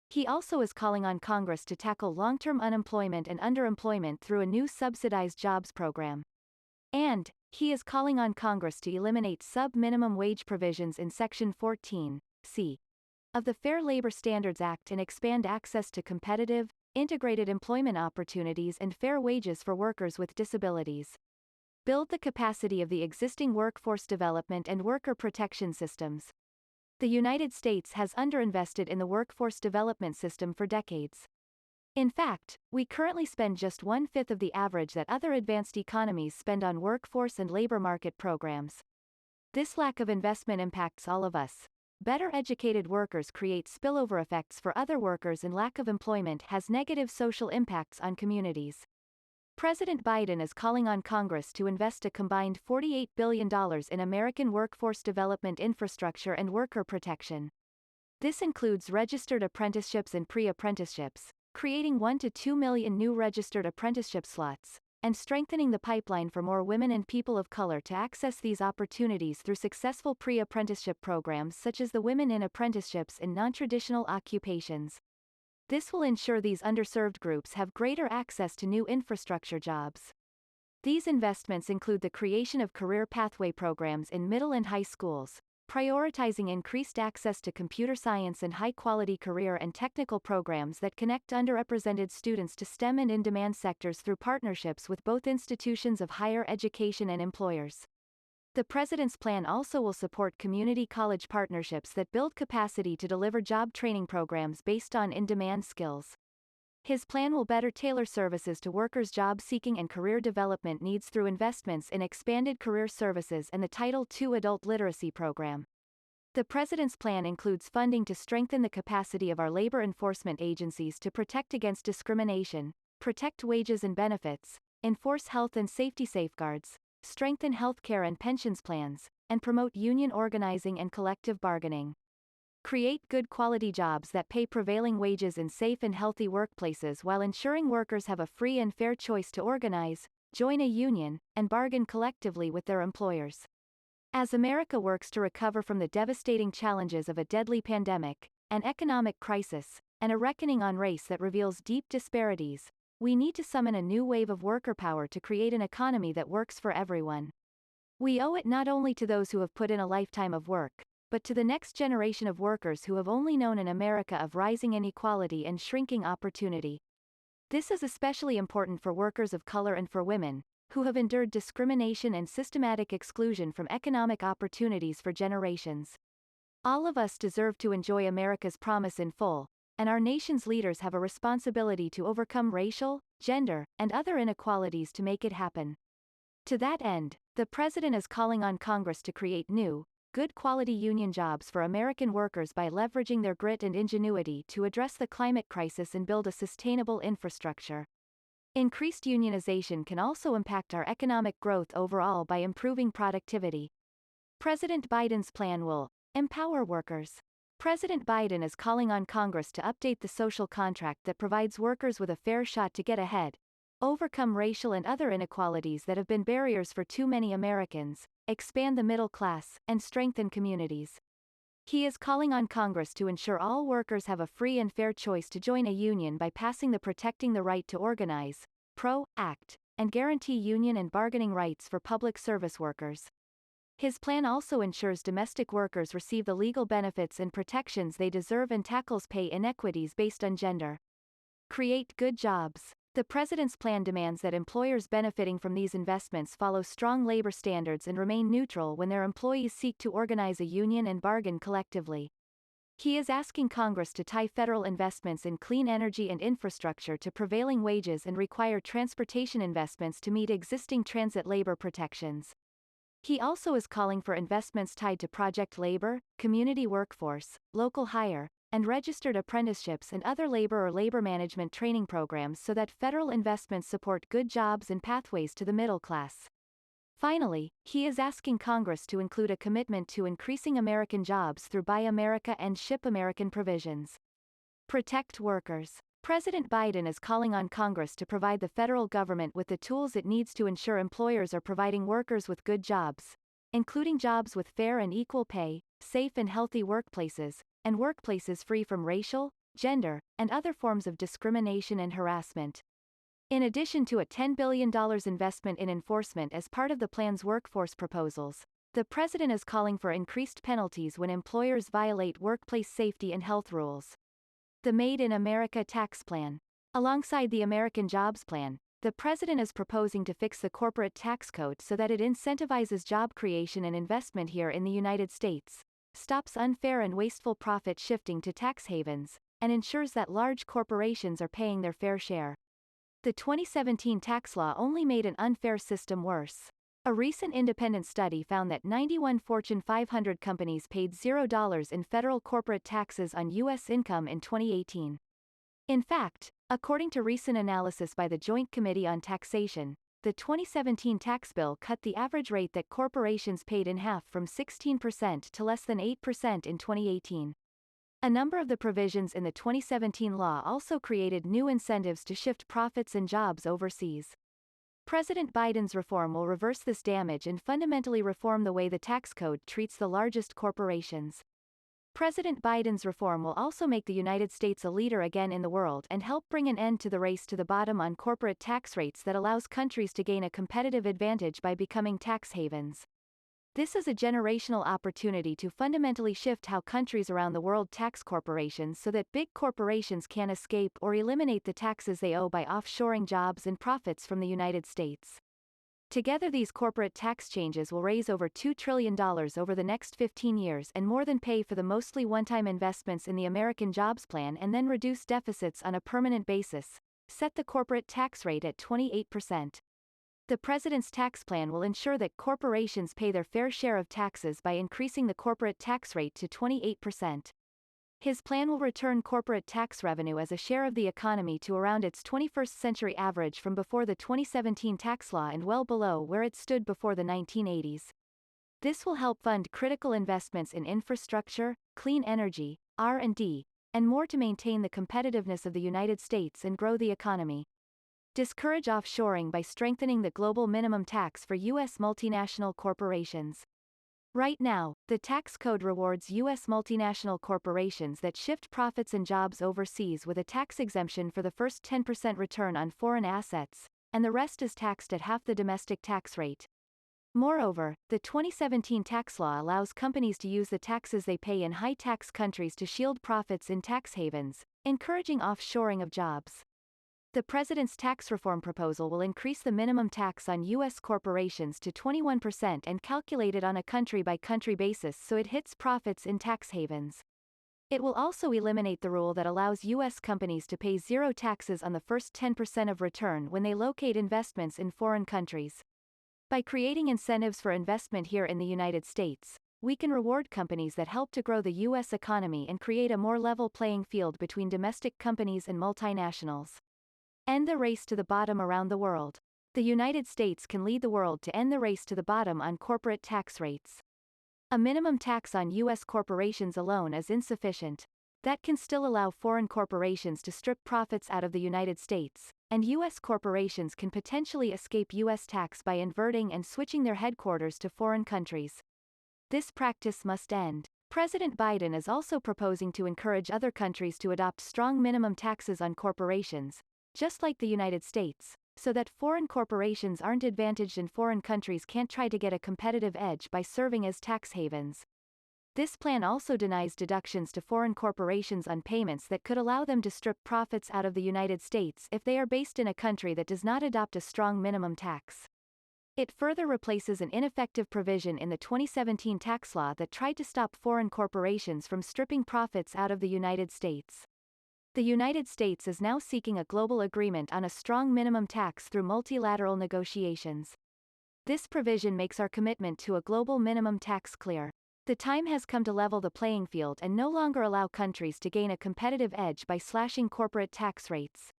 He also is calling on Congress to tackle long-term unemployment and underemployment through a new subsidized jobs program. And he is calling on Congress to eliminate sub-minimum wage provisions in Section 14(c) of the Fair Labor Standards Act and expand access to competitive, integrated employment opportunities and fair wages for workers with disabilities. Build the capacity of the existing workforce development and worker protection systems. The United States has underinvested in the workforce development system for decades. In fact, we currently spend just 1/5 of the average that other advanced economies spend on workforce and labor market programs. This lack of investment impacts all of us. Better educated workers create spillover effects for other workers, and lack of employment has negative social impacts on communities. President Biden is calling on Congress to invest a combined $48 billion in American workforce development infrastructure and worker protection. This includes registered apprenticeships and pre-apprenticeships, creating 1 to 2 million new registered apprenticeship slots, and strengthening the pipeline for more women and people of color to access these opportunities through successful pre-apprenticeship programs such as the Women in Apprenticeships in Non-Traditional Occupations. This will ensure these underserved groups have greater access to new infrastructure jobs. These investments include the creation of career pathway programs in middle and high schools, prioritizing increased access to computer science and high-quality career and technical programs that connect underrepresented students to STEM and in-demand sectors through partnerships with both institutions of higher education and employers. The President's plan also will support community college partnerships that build capacity to deliver job training programs based on in-demand skills. His plan will better tailor services to workers' job-seeking and career development needs through investments in expanded career services and the Title II Adult Literacy Program. The President's plan includes funding to strengthen the capacity of our labor enforcement agencies to protect against discrimination, protect wages and benefits, enforce health and safety safeguards, strengthen healthcare and pensions plans, and promote union organizing and collective bargaining. Create good quality jobs that pay prevailing wages in safe and healthy workplaces while ensuring workers have a free and fair choice to organize, join a union, and bargain collectively with their employers. As America works to recover from the devastating challenges of a deadly pandemic, an economic crisis, and a reckoning on race that reveals deep disparities, we need to summon a new wave of worker power to create an economy that works for everyone. We owe it not only to those who have put in a lifetime of work, but to the next generation of workers who have only known an America of rising inequality and shrinking opportunity. This is especially important for workers of color and for women, who have endured discrimination and systematic exclusion from economic opportunities for generations. All of us deserve to enjoy America's promise in full, and our nation's leaders have a responsibility to overcome racial, gender, and other inequalities to make it happen. To that end, the President is calling on Congress to create new, good-quality union jobs for American workers by leveraging their grit and ingenuity to address the climate crisis and build a sustainable infrastructure. Increased unionization can also impact our economic growth overall by improving productivity. President Biden's plan will empower workers. President Biden is calling on Congress to update the social contract that provides workers with a fair shot to get ahead, overcome racial and other inequalities that have been barriers for too many Americans, expand the middle class, and strengthen communities. He is calling on Congress to ensure all workers have a free and fair choice to join a union by passing the Protecting the Right to Organize, PRO, Act, and guarantee union and bargaining rights for public service workers. His plan also ensures domestic workers receive the legal benefits and protections they deserve and tackles pay inequities based on gender. Create good jobs. The President's plan demands that employers benefiting from these investments follow strong labor standards and remain neutral when their employees seek to organize a union and bargain collectively. He is asking Congress to tie federal investments in clean energy and infrastructure to prevailing wages and require transportation investments to meet existing transit labor protections. He also is calling for investments tied to project labor, community workforce, local hire, and registered apprenticeships and other labor or labor management training programs so that federal investments support good jobs and pathways to the middle class. Finally, he is asking Congress to include a commitment to increasing American jobs through Buy America and Ship American provisions. Protect workers. President Biden is calling on Congress to provide the federal government with the tools it needs to ensure employers are providing workers with good jobs, including jobs with fair and equal pay, safe and healthy workplaces, and workplaces free from racial, gender, and other forms of discrimination and harassment. In addition to a $10 billion investment in enforcement as part of the plan's workforce proposals, the President is calling for increased penalties when employers violate workplace safety and health rules. The Made in America Tax Plan. Alongside the American Jobs Plan, the President is proposing to fix the corporate tax code so that it incentivizes job creation and investment here in the United States, stops unfair and wasteful profit shifting to tax havens, and ensures that large corporations are paying their fair share. The 2017 tax law only made an unfair system worse. A recent independent study found that 91 Fortune 500 companies paid $0 in federal corporate taxes on U.S. income in 2018. In fact, according to recent analysis by the Joint Committee on Taxation, the 2017 tax bill cut the average rate that corporations paid in half from 16% to less than 8% in 2018. A number of the provisions in the 2017 law also created new incentives to shift profits and jobs overseas. President Biden's reform will reverse this damage and fundamentally reform the way the tax code treats the largest corporations. President Biden's reform will also make the United States a leader again in the world and help bring an end to the race to the bottom on corporate tax rates that allows countries to gain a competitive advantage by becoming tax havens. This is a generational opportunity to fundamentally shift how countries around the world tax corporations so that big corporations can escape or eliminate the taxes they owe by offshoring jobs and profits from the United States. Together these corporate tax changes will raise over $2 trillion over the next 15 years and more than pay for the mostly one-time investments in the American Jobs Plan and then reduce deficits on a permanent basis, set the corporate tax rate at 28%. The President's tax plan will ensure that corporations pay their fair share of taxes by increasing the corporate tax rate to 28%. His plan will return corporate tax revenue as a share of the economy to around its 21st century average from before the 2017 tax law and well below where it stood before the 1980s. This will help fund critical investments in infrastructure, clean energy, R&D, and more to maintain the competitiveness of the United States and grow the economy. Discourage offshoring by strengthening the global minimum tax for U.S. multinational corporations. Right now, the tax code rewards U.S. multinational corporations that shift profits and jobs overseas with a tax exemption for the first 10% return on foreign assets, and the rest is taxed at half the domestic tax rate. Moreover, the 2017 tax law allows companies to use the taxes they pay in high-tax countries to shield profits in tax havens, encouraging offshoring of jobs. The president's tax reform proposal will increase the minimum tax on U.S. corporations to 21% and calculate it on a country-by-country basis so it hits profits in tax havens. It will also eliminate the rule that allows U.S. companies to pay zero taxes on the first 10% of return when they locate investments in foreign countries. By creating incentives for investment here in the United States, we can reward companies that help to grow the U.S. economy and create a more level playing field between domestic companies and multinationals. End the race to the bottom around the world. The United States can lead the world to end the race to the bottom on corporate tax rates. A minimum tax on U.S. corporations alone is insufficient. That can still allow foreign corporations to strip profits out of the United States, and U.S. corporations can potentially escape U.S. tax by inverting and switching their headquarters to foreign countries. This practice must end. President Biden is also proposing to encourage other countries to adopt strong minimum taxes on corporations, just like the United States, so that foreign corporations aren't advantaged and foreign countries can't try to get a competitive edge by serving as tax havens. This plan also denies deductions to foreign corporations on payments that could allow them to strip profits out of the United States if they are based in a country that does not adopt a strong minimum tax. It further replaces an ineffective provision in the 2017 tax law that tried to stop foreign corporations from stripping profits out of the United States. The United States is now seeking a global agreement on a strong minimum tax through multilateral negotiations. This provision makes our commitment to a global minimum tax clear. The time has come to level the playing field and no longer allow countries to gain a competitive edge by slashing corporate tax rates.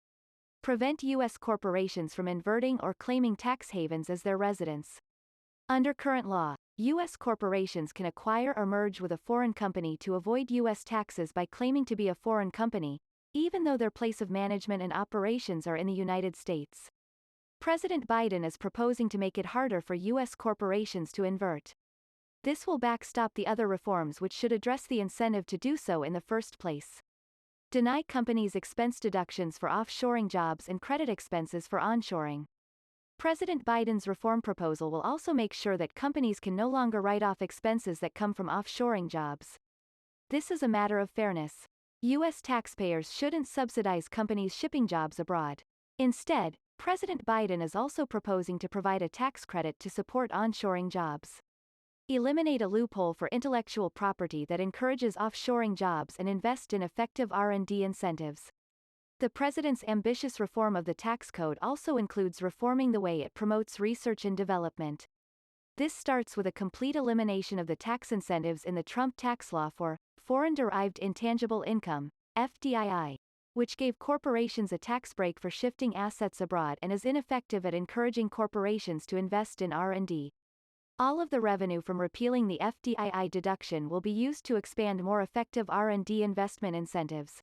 Prevent U.S. corporations from inverting or claiming tax havens as their residence. Under current law, U.S. corporations can acquire or merge with a foreign company to avoid U.S. taxes by claiming to be a foreign company, even though their place of management and operations are in the United States. President Biden is proposing to make it harder for U.S. corporations to invert. This will backstop the other reforms which should address the incentive to do so in the first place. Deny companies expense deductions for offshoring jobs and credit expenses for onshoring. President Biden's reform proposal will also make sure that companies can no longer write off expenses that come from offshoring jobs. This is a matter of fairness. U.S. taxpayers shouldn't subsidize companies shipping jobs abroad. Instead, President Biden is also proposing to provide a tax credit to support onshoring jobs. Eliminate a loophole for intellectual property that encourages offshoring jobs and invest in effective R&D incentives. The president's ambitious reform of the tax code also includes reforming the way it promotes research and development. This starts with a complete elimination of the tax incentives in the Trump tax law for foreign-derived intangible income, FDII, which gave corporations a tax break for shifting assets abroad and is ineffective at encouraging corporations to invest in R&D. All of the revenue from repealing the FDII deduction will be used to expand more effective R&D investment incentives.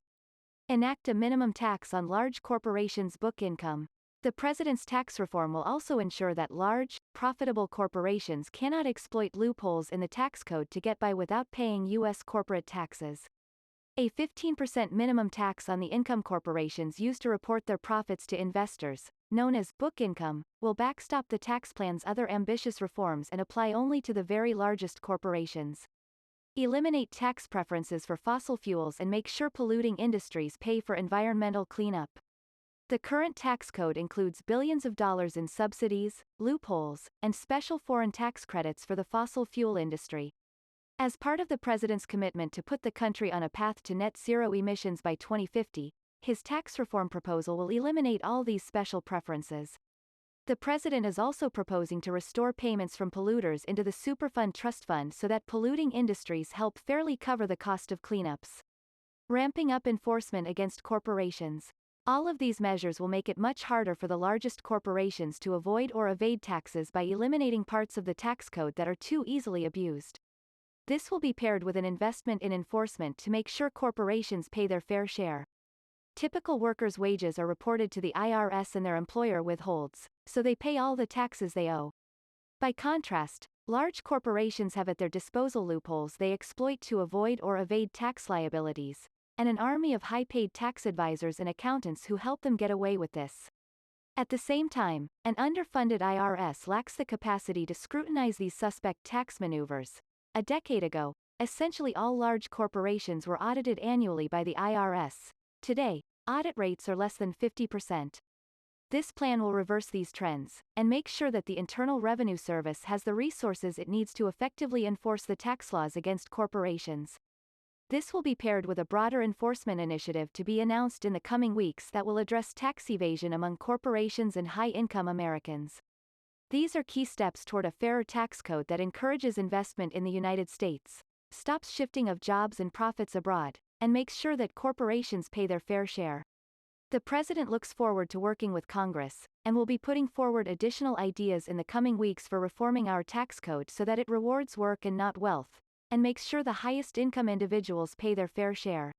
Enact a minimum tax on large corporations' book income. The president's tax reform will also ensure that large, profitable corporations cannot exploit loopholes in the tax code to get by without paying U.S. corporate taxes. A 15% minimum tax on the income corporations use to report their profits to investors, known as book income, will backstop the tax plan's other ambitious reforms and apply only to the very largest corporations. Eliminate tax preferences for fossil fuels and make sure polluting industries pay for environmental cleanup. The current tax code includes billions of dollars in subsidies, loopholes, and special foreign tax credits for the fossil fuel industry. As part of the president's commitment to put the country on a path to net zero emissions by 2050, his tax reform proposal will eliminate all these special preferences. The president is also proposing to restore payments from polluters into the Superfund Trust Fund so that polluting industries help fairly cover the cost of cleanups. Ramping up enforcement against corporations. All of these measures will make it much harder for the largest corporations to avoid or evade taxes by eliminating parts of the tax code that are too easily abused. This will be paired with an investment in enforcement to make sure corporations pay their fair share. Typical workers' wages are reported to the IRS and their employer withholds, so they pay all the taxes they owe. By contrast, large corporations have at their disposal loopholes they exploit to avoid or evade tax liabilities, and an army of high-paid tax advisors and accountants who help them get away with this. At the same time, an underfunded IRS lacks the capacity to scrutinize these suspect tax maneuvers. A decade ago, essentially all large corporations were audited annually by the IRS. Today, audit rates are less than 50%. This plan will reverse these trends, and make sure that the Internal Revenue Service has the resources it needs to effectively enforce the tax laws against corporations. This will be paired with a broader enforcement initiative to be announced in the coming weeks that will address tax evasion among corporations and high-income Americans. These are key steps toward a fairer tax code that encourages investment in the United States, stops shifting of jobs and profits abroad, and makes sure that corporations pay their fair share. The President looks forward to working with Congress, and will be putting forward additional ideas in the coming weeks for reforming our tax code so that it rewards work and not wealth, and makes sure the highest income individuals pay their fair share.